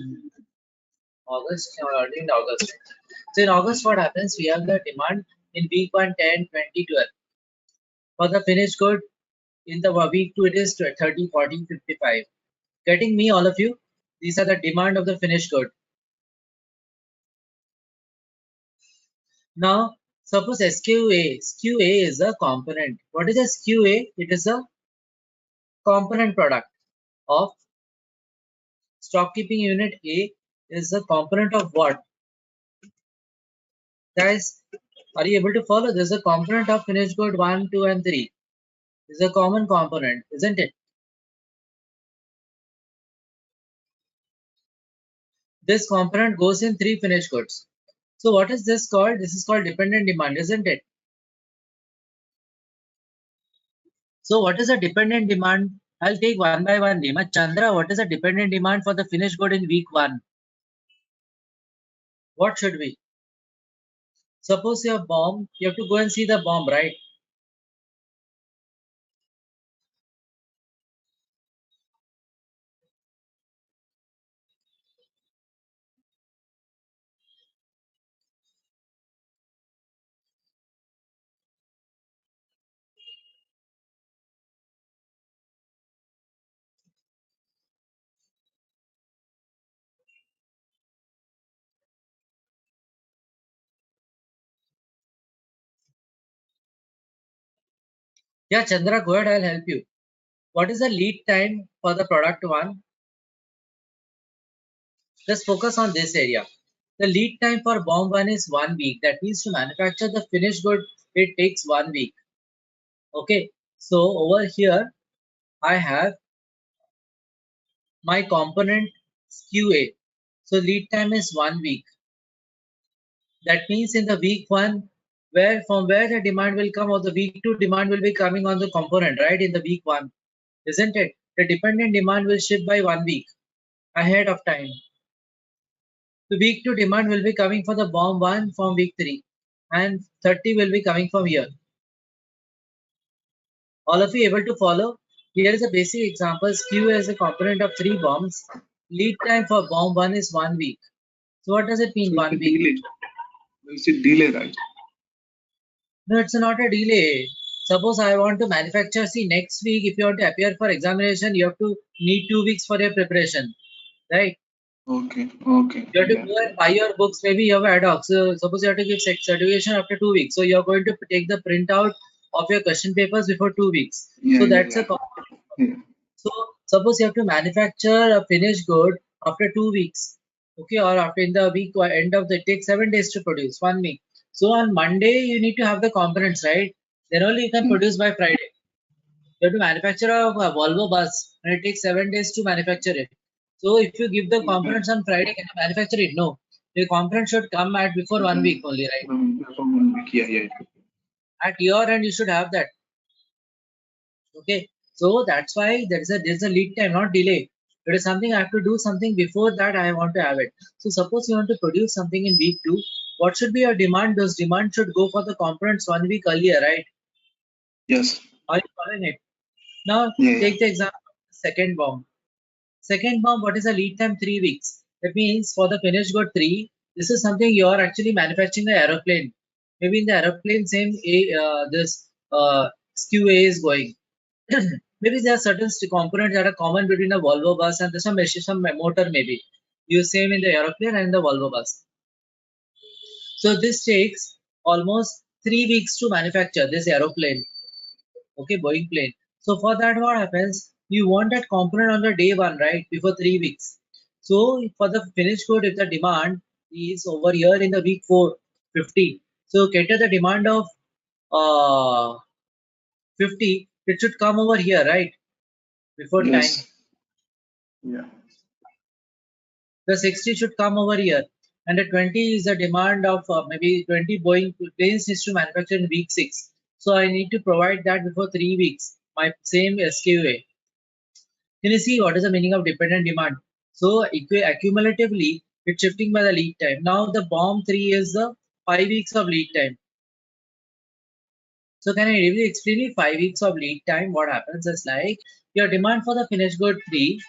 August, already in August. So in August what happens? We have the demand in week 1, 10, 20, 12. For the finished good, in the week 2 it is 30, 40, 55. Getting me all of you? These are the demand of the finished good. Now Suppose SQA. SQA is a component. What is SQA? It is a component product of stock keeping unit A is a component of what? Guys, are you able to follow? This is a component of finished good 1, 2, and 3. This is a common component, isn't it? This component goes in 3 finished goods. So what is this called? This is called dependent demand, isn't it? So what is a dependent demand? I'll take one by one name. Chandra, what is a dependent demand for the finished good in week 1? What should be? Suppose you have bomb, you have to go and see the bomb, right? Yeah, Chandra, go ahead, I'll help you. What is the lead time for the product 1? Just focus on this area. The lead time for bomb 1 is 1 week. That means to manufacture the finished good, it takes 1 week. Okay, so over here, I have my component QA. So lead time is 1 week. That means in the week 1, from where the demand will come, or the week 2 demand will be coming on the component, right? In the week 1, isn't it? The dependent demand will ship by 1 week ahead of time. The week 2 demand will be coming for the bomb 1 from week 3, and 30 will be coming from here. All of you able to follow? Here is a basic example. Q is a component of 3 bombs. Lead time for bomb 1 is 1 week. So what does it mean, So it's 1 a week? delay. It's a delay, right? No, it's not a delay. Suppose I want to manufacture, see, next week, if you want to appear for examination, you have to need 2 weeks for your preparation, right? Okay, okay, You have to yeah. go and buy your books. Maybe you have ad hoc. So suppose you have to give certification after 2 weeks. So you are going to take the printout of your question papers before 2 weeks. Yeah, So yeah, that's yeah. a Yeah. So suppose you have to manufacture a finished good after 2 weeks, okay, or after in the week or end of the, it takes 7 days to produce, 1 week. So on Monday you need to have the components, right? Then only you can Mm. produce by Friday. You have to manufacture a Volvo bus, and it takes 7 days to manufacture it. So if you give the Yeah. components on Friday, can you manufacture it? No. The component should come at before 1 week only, right? From 1 week, yeah, yeah. At your end, you should have that. Okay, so that's why there's a lead time, not delay. It is something I have to do something before that I want to have it. So suppose you want to produce something in week 2, what should be your demand? Those demand should go for the components 1 week earlier, right? Yes. Are you following it? Now Yeah, yeah. take the example of the second bomb. Second bomb, what is the lead time? 3 weeks. That means for the finished good 3, this is something you are actually manufacturing the aeroplane. Maybe in the aeroplane same this SQA is going. Maybe there are certain components that are common between a Volvo bus and some motor maybe. You same in the aeroplane and the Volvo bus. So this takes almost 3 weeks to manufacture this aeroplane. Okay, Boeing plane. So for that what happens? You want that component on the day 1, right? Before 3 weeks. So for the finished good, if the demand is over here in the week 4, 50. So cater the demand of 50, it should come over here, right? Before time. Yes. Yeah. The 60 should come over here, and the 20 is the demand of maybe 20 Boeing planes needs to manufacture in week 6. So I need to provide that before 3 weeks. My same SKUA. Can you see what is the meaning of dependent demand? So accumulatively, it's shifting by the lead time. Now the bomb 3 is the 5 weeks of lead time. So can I really explain you 5 weeks of lead time? What happens is like your demand for the finished good 3,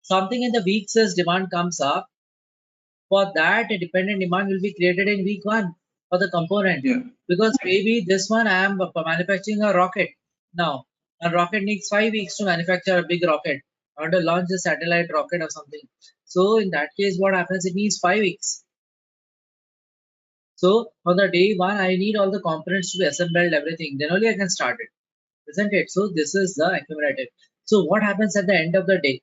something in the week says demand comes up. For that, a dependent demand will be created in week 1 for the component. Yeah. Because maybe this one I am manufacturing a rocket now. A rocket needs 5 weeks to manufacture a big rocket. I want to launch a satellite rocket or something. So in that case, what happens? It needs 5 weeks. So on the day one, I need all the components to be assembled, everything. Then only I can start it, isn't it? So this is the accumulative. So what happens at the end of the day?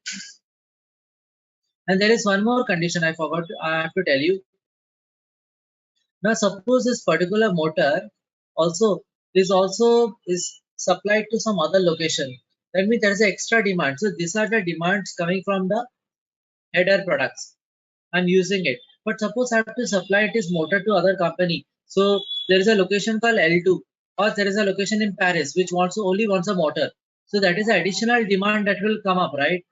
And there is one more condition I forgot. I have to tell you. Now suppose this particular motor also is supplied to some other location. That means there is an extra demand. So these are the demands coming from the header products. I'm using it. But suppose I have to supply this motor to other company. So there is a location called L2, or there is a location in Paris which only wants a motor. So that is additional demand that will come up, right?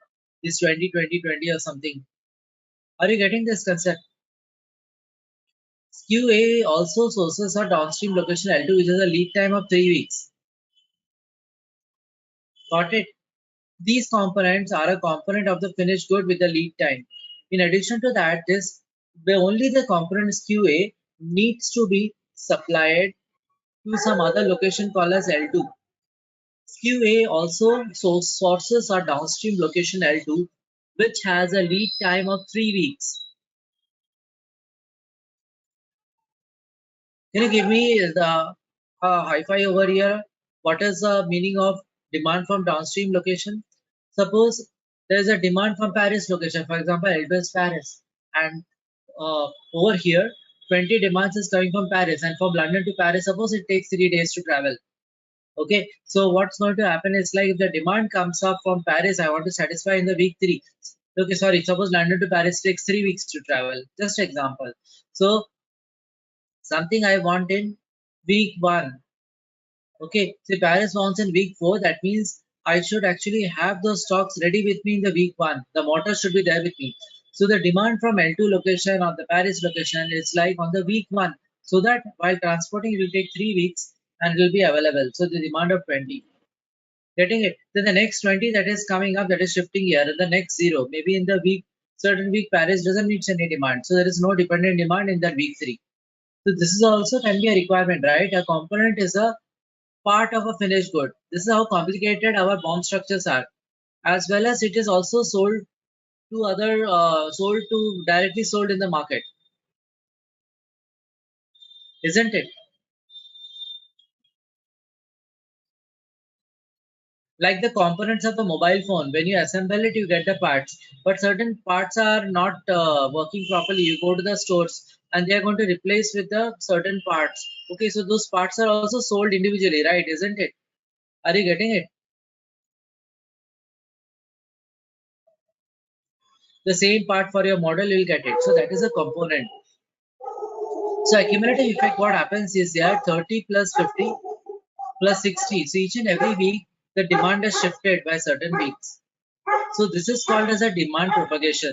This 20, 20, 20 or something. Are you getting this concept? SKU also sources a downstream location L2, which has a lead time of 3 weeks. Got it? These components are a component of the finished good with the lead time. In addition to that, only the component SKU needs to be supplied to some other location called as L2. SKU also sources a downstream location L2, which has a lead time of 3 weeks. Can you give me the hi-fi over here? What is the meaning of demand from downstream location? Suppose there is a demand from Paris location, for example, L2 is Paris, and over here 20 demands is coming from Paris, and from London to Paris, suppose it takes 3 days to travel. Okay, so what's going to happen is like if the demand comes up from Paris, I want to satisfy in the week 3. Okay, sorry, suppose London to Paris takes 3 weeks to travel. Just example. So something I want in week 1. Okay, so Paris wants in week 4. That means I should actually have those stocks ready with me in the week 1. The motor should be there with me. So the demand from L2 location or the Paris location is like on the week 1. So that while transporting it will take 3 weeks and will be available. So the demand of 20. Getting it? Then the next 20 that is coming up, that is shifting here, and the next 0. Maybe in the certain week Paris doesn't need any demand. So there is no dependent demand in that week 3. So this is also can be a requirement, right? A component is a part of a finished good. This is how complicated our BOM structures are. As well as it is also sold to directly sold in the market, isn't it? Like the components of a mobile phone, when you assemble it, you get the parts, but certain parts are not working properly. You go to the stores and they are going to replace with the certain parts. Okay, so those parts are also sold individually, right? Isn't it? Are you getting it? The same part for your model, you'll get it. So that is a component. So accumulative effect, what happens is there 30 plus 50 plus 60. So each and every week, the demand is shifted by certain weeks. So this is called as a demand propagation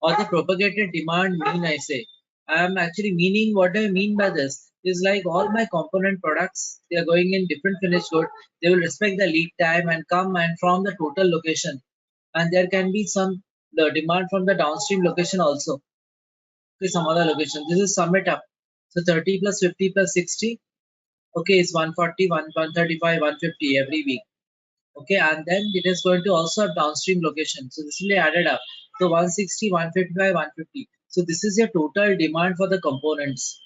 or the propagated demand mean, I say. I am actually meaning what I mean by this is like all my component products, they are going in different finished good. They will respect the lead time and come and from the total location. And there can be the demand from the downstream location also. Okay, some other location. This is sum it up. So 30 plus 50 plus 60. Okay, it's 140, 135, 150 every week. Okay, and then it is going to also have downstream location. So this will be added up. So 160, 155, 150. So this is your total demand for the components.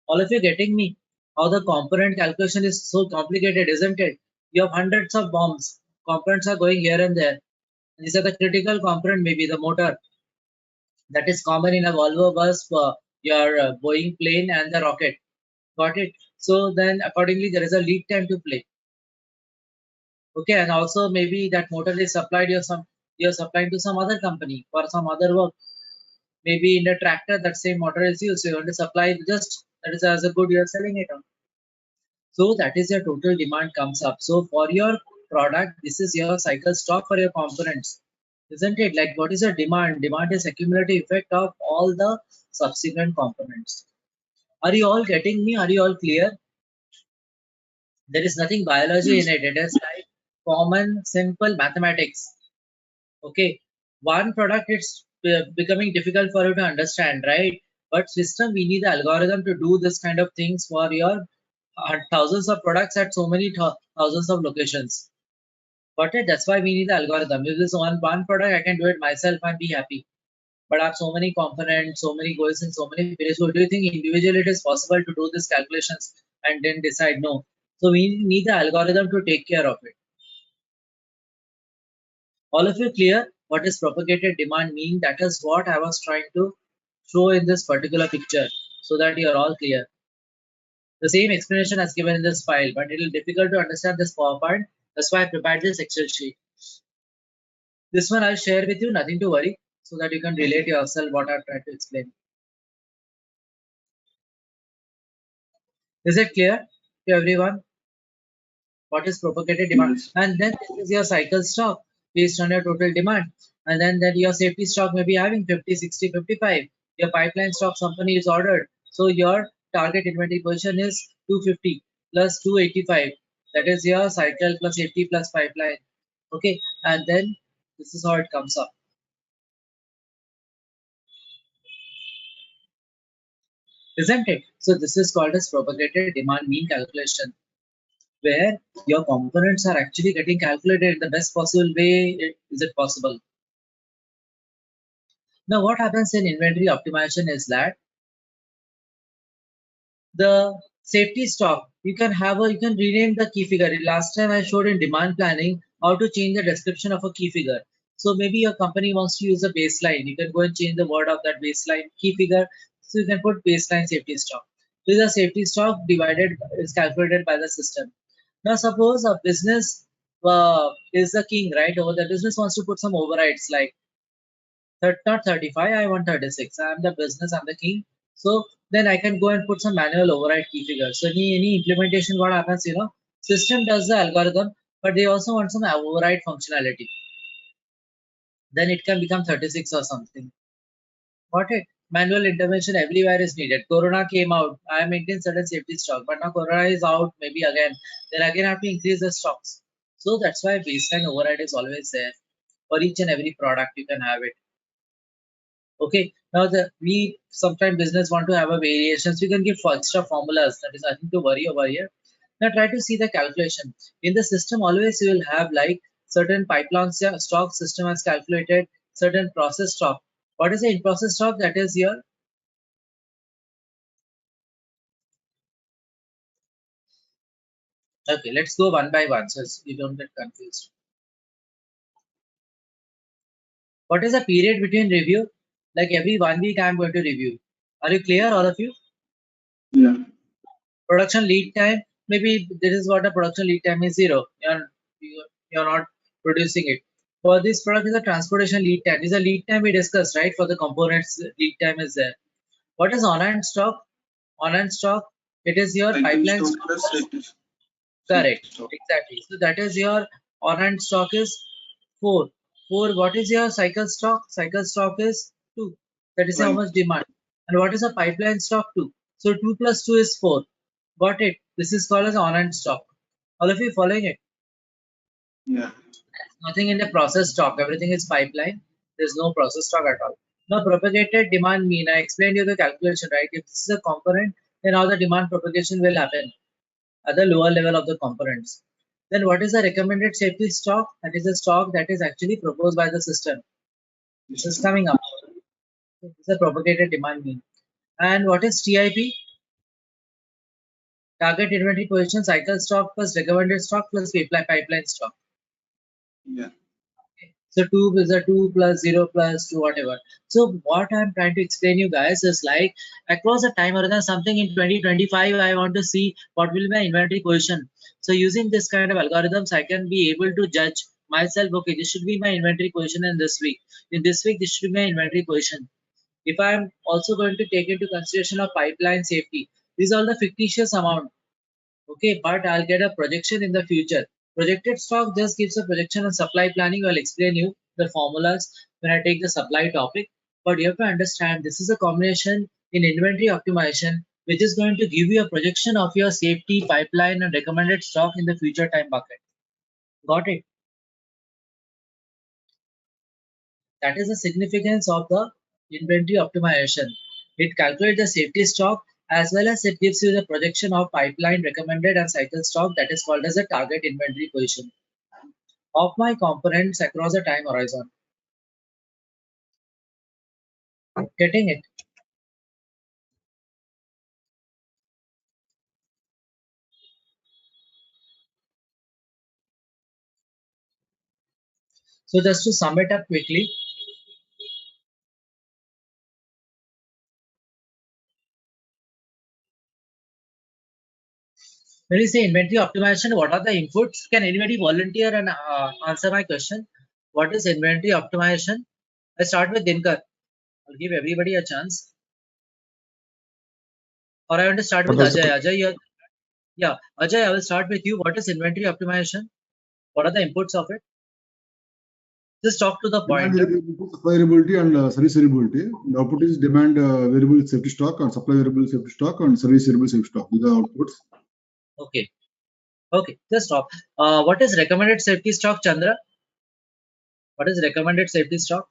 All of you getting me? How the component calculation is so complicated, isn't it? You have hundreds of bombs. Components are going here and there. These are the critical component, maybe the motor. That is common in a Volvo bus, for your Boeing plane and the rocket. Got it? So then accordingly there is a lead time to play. Okay, and also maybe that motor is supplied, you're supplying to some other company for some other work. Maybe in the tractor that same motor is used. So you want to supply just that is as a good you're selling it on. So that is your total demand comes up. So for your product, this is your cycle stock for your components. Isn't it? Like what is your demand? Demand is accumulative effect of all the subsequent components. Are you all getting me? Are you all clear? There is nothing biology in it. It is like common, simple mathematics. Okay. One product, it's becoming difficult for you to understand, right? But system, we need the algorithm to do this kind of things for your thousands of products at so many thousands of locations. Got it? That's why we need the algorithm. If this one product, I can do it myself and be happy. but I have so many components, so many goals and so many periods. So do you think individually it is possible to do these calculations and then decide no? So we need the algorithm to take care of it. All of you clear what is propagated demand mean? That is what I was trying to show in this particular picture so that you are all clear. The same explanation as given in this file, but it is difficult to understand this PowerPoint. That's why I prepared this Excel sheet. This one I'll share with you, nothing to worry, so that you can relate yourself what I've tried to explain. Is it clear to everyone? What is propagated demand? Yes. And then this is your cycle stock based on your total demand. And then your safety stock may be having 50, 60, 55. Your pipeline stock company is ordered. So your target inventory position is 250 plus 285. That is your cycle plus safety plus pipeline. Okay. And then this is how it comes up. Isn't it? So this is called as propagated demand mean calculation, where your components are actually getting calculated in the best possible way. Is it possible? Now, what happens in inventory optimization is that the safety stock, you can rename the key figure. Last time I showed in demand planning how to change the description of a key figure. So maybe your company wants to use a baseline. You can go and change the word of that baseline key figure. So you can put baseline safety stock. This is a safety stock divided is calculated by the system. Now suppose a business is the king, right? Over the business wants to put some overrides like not 35, I want 36. I'm the business, I'm the king. So then I can go and put some manual override key figures. So any implementation, what happens, system does the algorithm, but they also want some override functionality. Then it can become 36 or something. Got it? Manual intervention everywhere is needed. Corona came out. I maintain certain safety stock, but now Corona is out, maybe again. Then again I have to increase the stocks. So that's why baseline override is always there. For each and every product, you can have it. Okay, now we sometimes business want to have a variations. We can give for extra formulas. That is nothing to worry over here. Now try to see the calculation. In the system, always you will have like certain pipeline stock system has calculated certain process stock. What is the in process stock? That is here. Okay, let's go one by one so you don't get confused. What is the period between review? Like every 1 week I'm going to review. Are you clear, all of you? Yeah. Production lead time, maybe this is what a production lead time is 0. You're not producing it. For this product is a transportation lead time. This is a lead time we discussed, right? For the components, lead time is there. What is on-hand stock? On-hand stock, it is your Cycle pipeline stock stock. plus safety Correct, stock. exactly. So that is your on-hand stock is 4. 4, what is your cycle stock? Cycle stock is 2. That is how Right. much demand. And what is a pipeline stock? 2. So 2 plus 2 is 4. Got it. This is called as on-hand stock. All of you following it? Yeah. Nothing in the process stock. Everything is pipeline. There's no process stock at all. Now propagated demand mean. I explained you the calculation, right? If this is a component, then how the demand propagation will happen at the lower level of the components. Then what is the recommended safety stock? That is a stock that is actually proposed by the system. This is coming up. This is a propagated demand mean. And what is TIP? Target inventory position, cycle stock plus recommended stock plus pipeline stock. Yeah. So 2 is a 2 plus 0 plus 2, whatever. So what I'm trying to explain you guys is like across a time horizon, something in 2025, I want to see what will be my inventory position. So using this kind of algorithms, I can be able to judge myself, okay, this should be my inventory position in this week. In this week, this should be my inventory position. If I'm also going to take into consideration of pipeline safety, these are the fictitious amount. Okay, but I'll get a projection in the future. Projected stock just gives a projection on supply planning. I'll explain you the formulas when I take the supply topic. But you have to understand this is a combination in inventory optimization, which is going to give you a projection of your safety pipeline and recommended stock in the future time bucket. Got it? That is the significance of the inventory optimization. It calculates the safety stock as well as it gives you the projection of pipeline recommended and cycle stock that is called as a target inventory position of my components across a time horizon. Getting it? So just to sum it up quickly, when you say inventory optimization, what are the inputs? Can anybody volunteer and answer my question? What is inventory optimization? I start with Dinkar. I'll give everybody a chance. Or I want to start What with was Ajay. the Yeah, Ajay, I will start with you. What is inventory optimization? What are the inputs of it? Just talk to the Demand point. variability, supply variability, and service variability. The output is demand variable safety stock and supply variable safety stock and service variable safety stock. These are outputs. Okay. Okay, just stop. What is recommended safety stock, Chandra? What is recommended safety stock?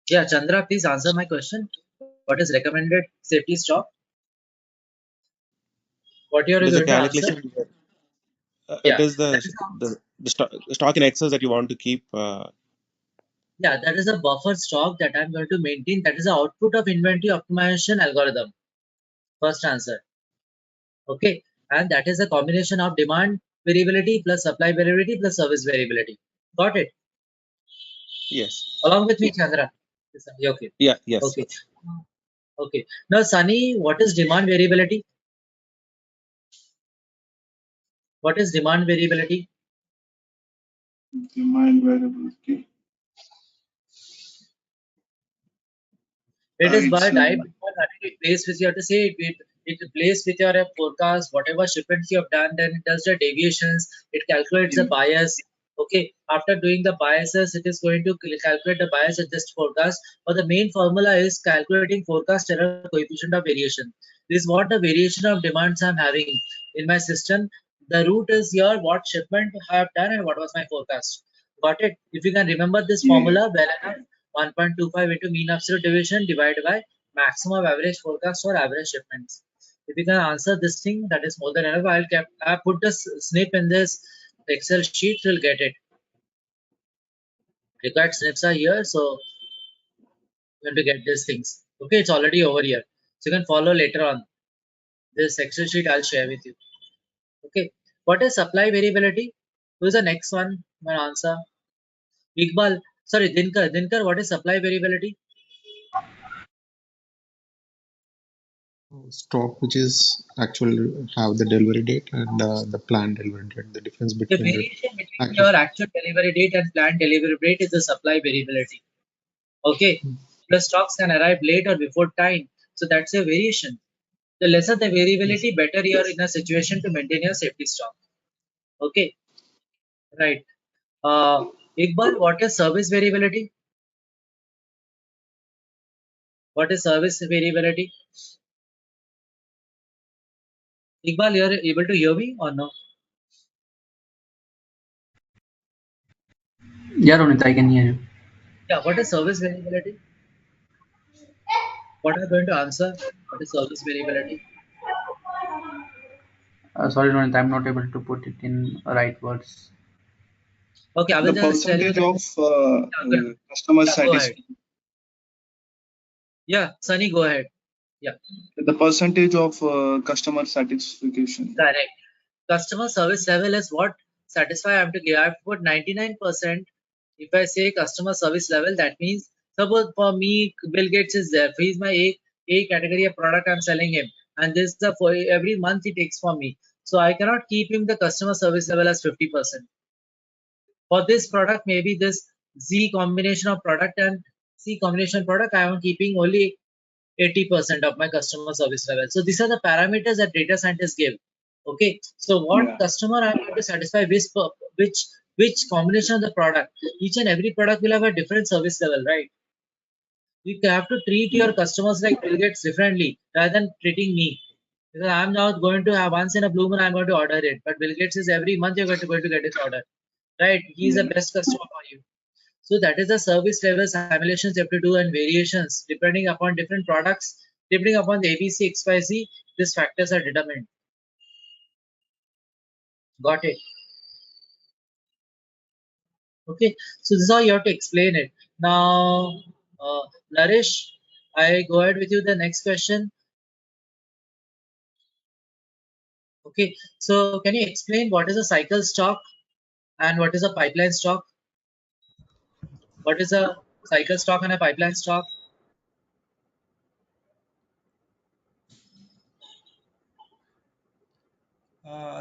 Yeah, Chandra, please answer my question. What is recommended safety stock? What you are It is a going to answer? calculation. It Yeah, is that the is stock in excess that you want to keep. yeah, that is a buffer stock that I'm going to maintain. That is the output of inventory optimization algorithm. First answer. Okay, and that is a combination of demand variability plus supply variability plus service variability. Got it? Yes. Along with me, Chandra. Yeah, okay. Yeah. Yes. Okay. Okay. Now, Sunny, what is demand variability? What is demand variability? Demand variability. It is by It's type it plays with you have to say it plays with your forecast, whatever shipments you have done, then it does the deviations, it calculates the yeah, bias. Okay, after doing the biases, it is going to calculate the bias adjust forecast. But the main formula is calculating forecast error coefficient of variation. This is what the variation of demands I'm having in my system. The root is here, what shipment I have done and what was my forecast. Got it? If you can remember this yeah, formula well enough, 1.25 into mean absolute deviation divided by maximum average forecast or average shipments. If you can answer this thing, that is more than enough. I'll put the snip in this Excel sheet, you'll get it. Required snips are here, so you're going to get these things. Okay, it's already over here. So you can follow later on. This Excel sheet I'll share with you. Okay, what is supply variability? Who's the next one? My answer. Iqbal, sorry, Dinkar. Dinkar, what is supply variability? stock which is actually have the delivery date and the planned delivery date? The difference The between the variation between actual. your actual delivery date and planned delivery date is the supply variability. Okay. The stocks can arrive late or before time. So that's a variation. The lesser the Yes. variability, better you are in a situation to maintain your safety stock. Okay. Right. Iqbal, what is service variability? What is service variability? Iqbal, you're able to hear me or no? Yeah, Ronit, I can hear you. Yeah, what is service variability? What are you going to answer? What is service variability? Sorry, Ronit, I'm not able to put it in right words. Okay, I will the just tell you percentage that. of Yeah, customer yeah, go ahead. satisfaction. Yeah, Sunny, go ahead. Yeah, The percentage of customer satisfaction. correct. Customer service level is what satisfy I have to give. I have to put 99%. If I say customer service level, that means suppose for me, Bill Gates is there. He's my A category of product I'm selling him. And this is the for every month he takes from me. So I cannot keep him the customer service level as 50%. For this product, maybe this Z combination of product and C combination product, I am keeping only 80% of my customer service level. So these are the parameters that data scientists give. Okay. So what Yeah, customer I want to satisfy which combination of the product. Each and every product will have a different service level, right? You have to treat your yeah, customers like Bill Gates differently rather than treating me. Because I'm not going to have once in a blue moon, I'm going to order it. But Bill Gates is every month you're going to get his order. Right? He's the yeah. best customer for you. So that is the service level simulations you have to do and variations depending upon different products, depending upon the ABC, XYZ, these factors are determined. Got it. Okay, so this is how you have to explain it. Now, Naresh, I go ahead with you the next question. Okay, so can you explain what is a cycle stock and what is a pipeline stock? What is a cycle stock and a pipeline stock?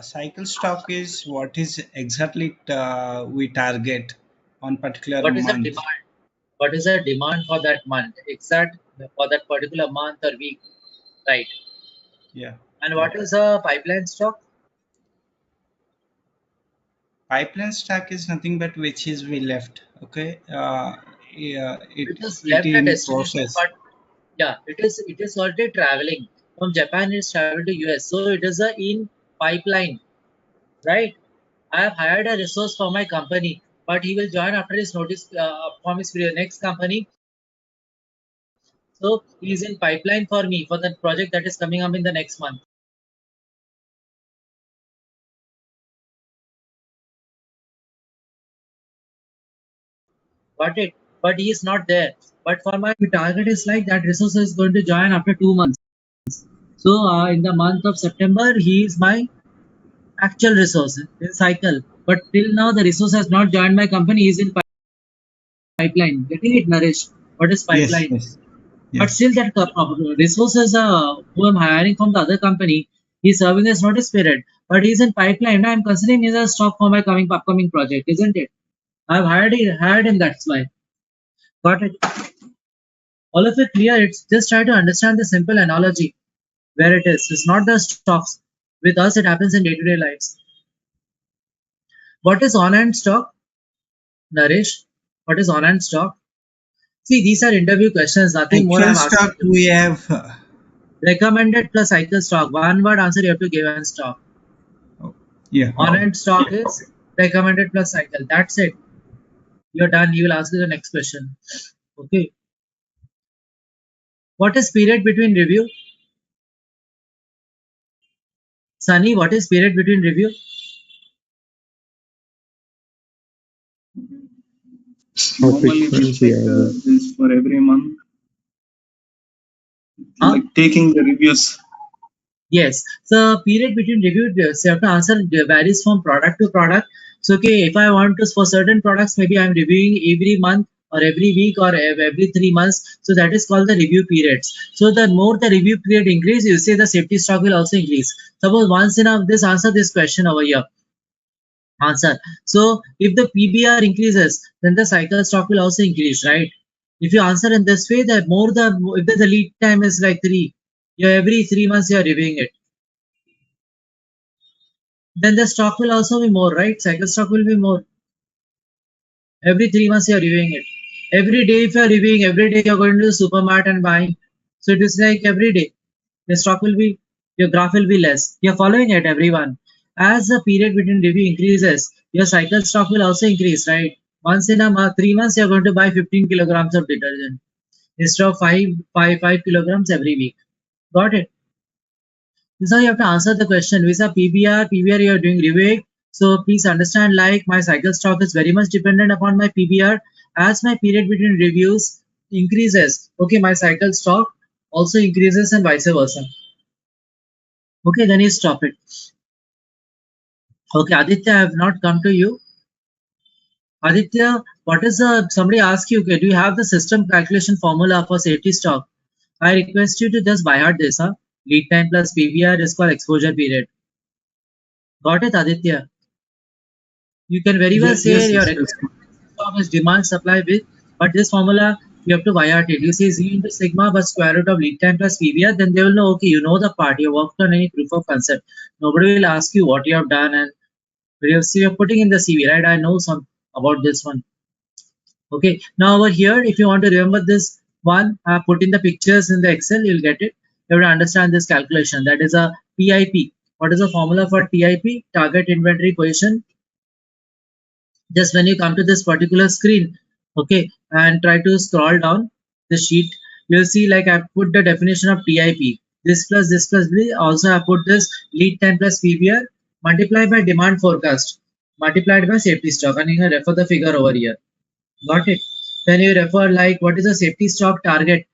Cycle stock is what is exactly we target on particular What is the month. demand? What is the demand for that month? Exact for that particular month or week, right? Yeah. And what is a pipeline stock? Pipeline stock is nothing but which is we left. Okay. Yeah, It is it left at in destination, process. but yeah, it is already traveling from Japan. It's traveled to US, so it is a in pipeline, right? I have hired a resource for my company, but he will join after his notice from his next company. So he is in pipeline for me for the project that is coming up in the next month. Got it? But he is not there. But for my target is like that resource is going to join after 2 months. So in the month of September, he is my actual resource in cycle. But till now, the resource has not joined my company. He is in pipeline. Getting it, Naresh? What is Yes. pipeline? Yes. But Yes. still, that resources who I'm hiring from the other company, he's serving as notice period. But he's in pipeline. I'm considering him as a stock for my upcoming project, isn't it? I've hired him. That's why. Got it. All of it clear. It's just try to understand the simple analogy where it is. It's not the stocks. With us, it happens in day-to-day lives. What is on-hand stock, Naresh? What is on-hand stock? See, these are interview questions. Nothing more Actual I'm asking stock you. we have. Recommended plus cycle stock. One word answer you have to give on stock. Yeah. On-hand stock is recommended plus cycle. That's it. You're done. You will ask you the next question. Okay. What is period between review? Sunny, what is period between review? How Normally, it is frequently like are the this for every month, Huh? like taking the reviews. Yes. So period between review, so you have to answer varies from product to product. So okay, if I want to for certain products, maybe I'm reviewing every month or every week or every 3 months. So that is called the review periods. So the more the review period increase, you say the safety stock will also increase. Suppose once in a this answer this question over here. Answer. So if the PBR increases, then the cycle stock will also increase, right? If you answer in this way, the more the if the lead time is like 3, you every 3 months you are reviewing it. Then the stock will also be more, right? Cycle stock will be more. Every 3 months you are reviewing it. Every day, if you are reviewing, every day you are going to the supermarket and buying. So it is like every day. The stock will be, your graph will be less. You are following it, everyone. As the period between review increases, your cycle stock will also increase, right? Once in a month, 3 months, you are going to buy 15 kilograms of detergent instead of 5 kilograms every week. Got it? So you have to answer the question. With a PBR you are doing review. So please understand like my cycle stock is very much dependent upon my PBR. As my period between reviews increases, okay, my cycle stock also increases and vice versa. Okay, then you stop it. Okay, Aditya, I have not come to you. Aditya, what is the, somebody asked you, okay, do you have the system calculation formula for safety stock? I request you to just by heart this, huh? Lead time plus PBR is called exposure period. Got it, Aditya? You can very well Yes, say yes, your yes, yes. stock is demand supply with, but this formula you have to wire it. You say Z into sigma but square root of lead time plus PVR, then they will know, okay, you know the part, you worked on any proof of concept. Nobody will ask you what you have done and you're putting in the CV, right? I know some about this one. Okay, now over here, if you want to remember this one, put in the pictures in the Excel, you'll get it. You have to understand this calculation. That is a TIP. What is the formula for TIP? Target inventory position. Just when you come to this particular screen, okay, and try to scroll down the sheet, you'll see like I put the definition of TIP. This plus this plus B. Also I put this lead time plus PBR multiplied by demand forecast. multiplied by safety stock, and you can refer the figure over here. Got it? Then you refer like what is the safety stock target?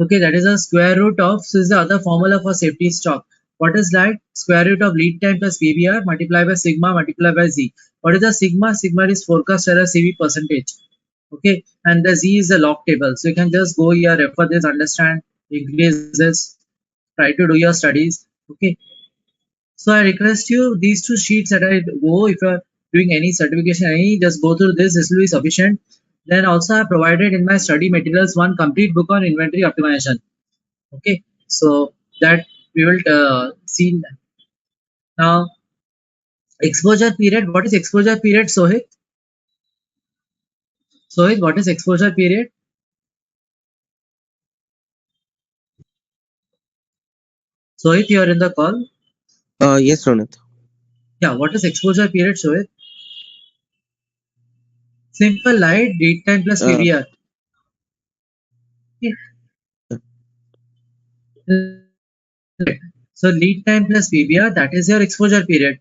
Okay, that is a square root of, so is the other formula for safety stock. What is that? Square root of lead time plus PVR multiplied by sigma multiplied by Z. What is the sigma? Sigma is forecast error CV percentage. Okay, and the Z is the log table. So you can just go here, refer this, understand, increase this, try to do your studies. Okay, so I request you these two sheets that I go, if you're doing any certification, any, just go through this. This will be sufficient. Then also I provided in my study materials one complete book on inventory optimization. Okay, so that we will see now. Exposure period. What is exposure period, Sohit? Sohit, what is exposure period? Sohit, you are in the call. Yes, Ronit. Yeah, what is exposure period, Sohit? Simple light, lead time plus Uh, PVR. Okay. So lead time plus PVR, that is your exposure period.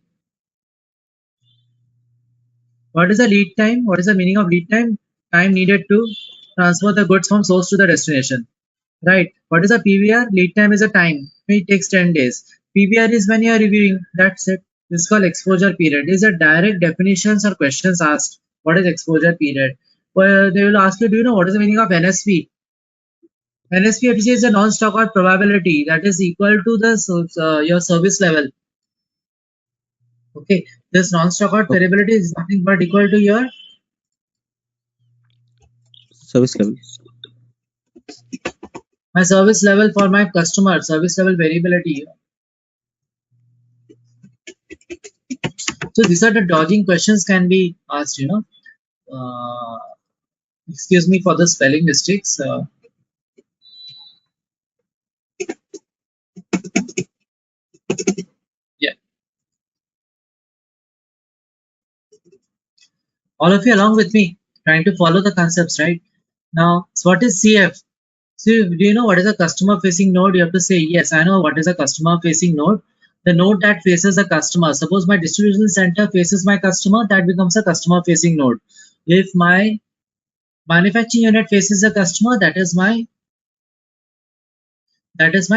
What is the lead time? What is the meaning of lead time? Time needed to transfer the goods from source to the destination. Right. What is a PVR? Lead time is a time. It takes 10 days. PVR is when you are reviewing. That's it. This is called exposure period. These are direct definitions or questions asked. What is exposure period? Well, they will ask you, do you know what is the meaning of NSP? NSP is a non-stock out probability that is equal to the your service level. Okay. This non-stock out variability is nothing but equal to your service level. my service level for my customer, service level variability. So these are the dodging questions can be asked, you know. Excuse me for the spelling mistakes. Yeah, all of you along with me, trying to follow the concepts, right? Now, so what is CF? So do you know what is a customer facing node? You have to say, yes, I know what is a customer facing node. The node that faces the customer. Suppose my distribution center faces my customer, that becomes a customer facing node. If my manufacturing unit faces the customer, that is my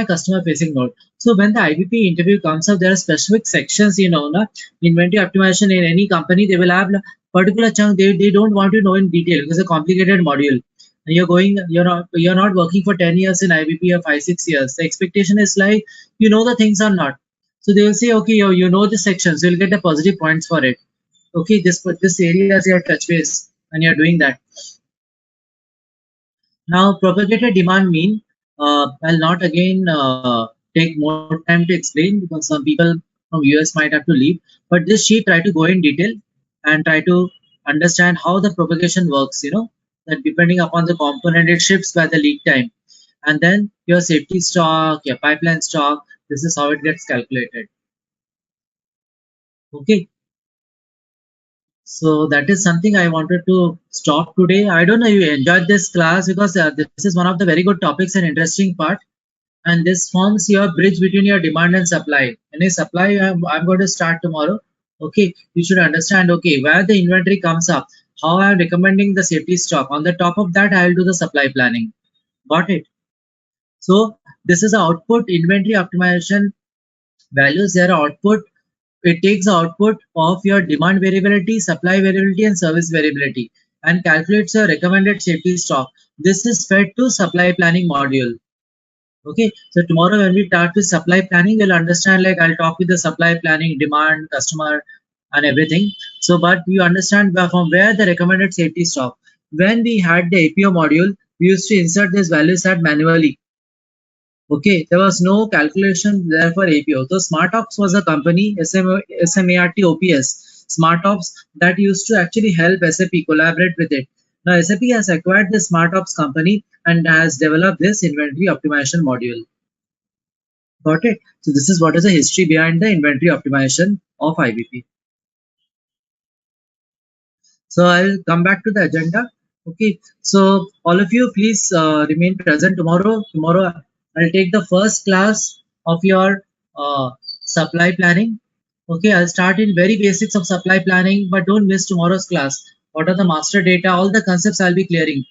customer facing node. So when the IBP interview comes up, there are specific sections, you know, inventory optimization in any company, they will have a particular chunk they don't want to know in detail because it's a complicated module. And you're not working for 10 years in IBP or 5-6 years. The expectation is like you know the things or not. So they will say, okay, you know the sections, so you'll get the positive points for it. Okay, this area is your touch base and you're doing that. Now, propagated demand mean, I'll not again take more time to explain because some people from US might have to leave. But this sheet try to go in detail and try to understand how the propagation works. You know that depending upon the component, it shifts by the lead time, and then your safety stock, your pipeline stock. This is how it gets calculated. Okay. So that is something I wanted to stop today. I don't know if you enjoyed this class because this is one of the very good topics and interesting part. And this forms your bridge between your demand and supply. Any supply I'm going to start tomorrow. Okay, you should understand. Okay, where the inventory comes up, how I'm recommending the safety stock. On the top of that, I'll do the supply planning. Got it? So this is the output inventory optimization values. Their output. It takes the output of your demand variability, supply variability, and service variability and calculates your recommended safety stock. This is fed to supply planning module. Okay, so tomorrow when we start with supply planning, we'll understand like I'll talk with the supply planning, demand, customer, and everything. So, but you understand from where the recommended safety stock. When we had the APO module, we used to insert this value set manually. Okay, there was no calculation there for APO. So SmartOps was a company, SMART OPS, SmartOps, that used to actually help SAP collaborate with it. Now SAP has acquired the SmartOps company and has developed this inventory optimization module. Got it? So this is what is the history behind the inventory optimization of IBP. So I'll come back to the agenda. Okay, so all of you please remain present tomorrow. Tomorrow I'll take the first class of your supply planning. Okay, I'll start in very basics of supply planning, but don't miss tomorrow's class. What are the master data? All the concepts I'll be clearing.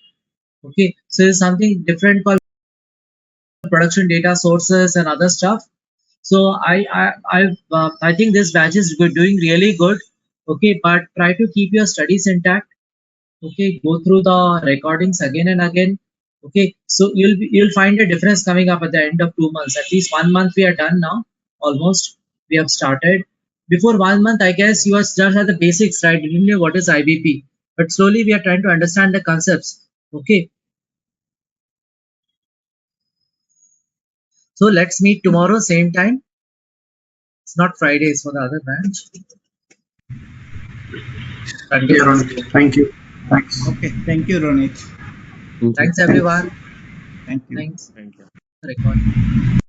Okay, so there's something different called production data sources and other stuff. So I think this batch is doing really good. Okay, but try to keep your studies intact. Okay, go through the recordings again and again. Okay, so you'll find a difference coming up at the end of 2 months. At least 1 month we are done now. Almost we have started. Before 1 month, I guess you are just at the basics, right? You didn't know what is IBP, but slowly we are trying to understand the concepts. Okay, so let's meet tomorrow same time. It's not Fridays for the other batch. Yeah, Ronit. Thank you. Thanks. Okay, thank you, Ronit. Thank you. Thanks everyone. Thank you. Thanks. Thank you. Record.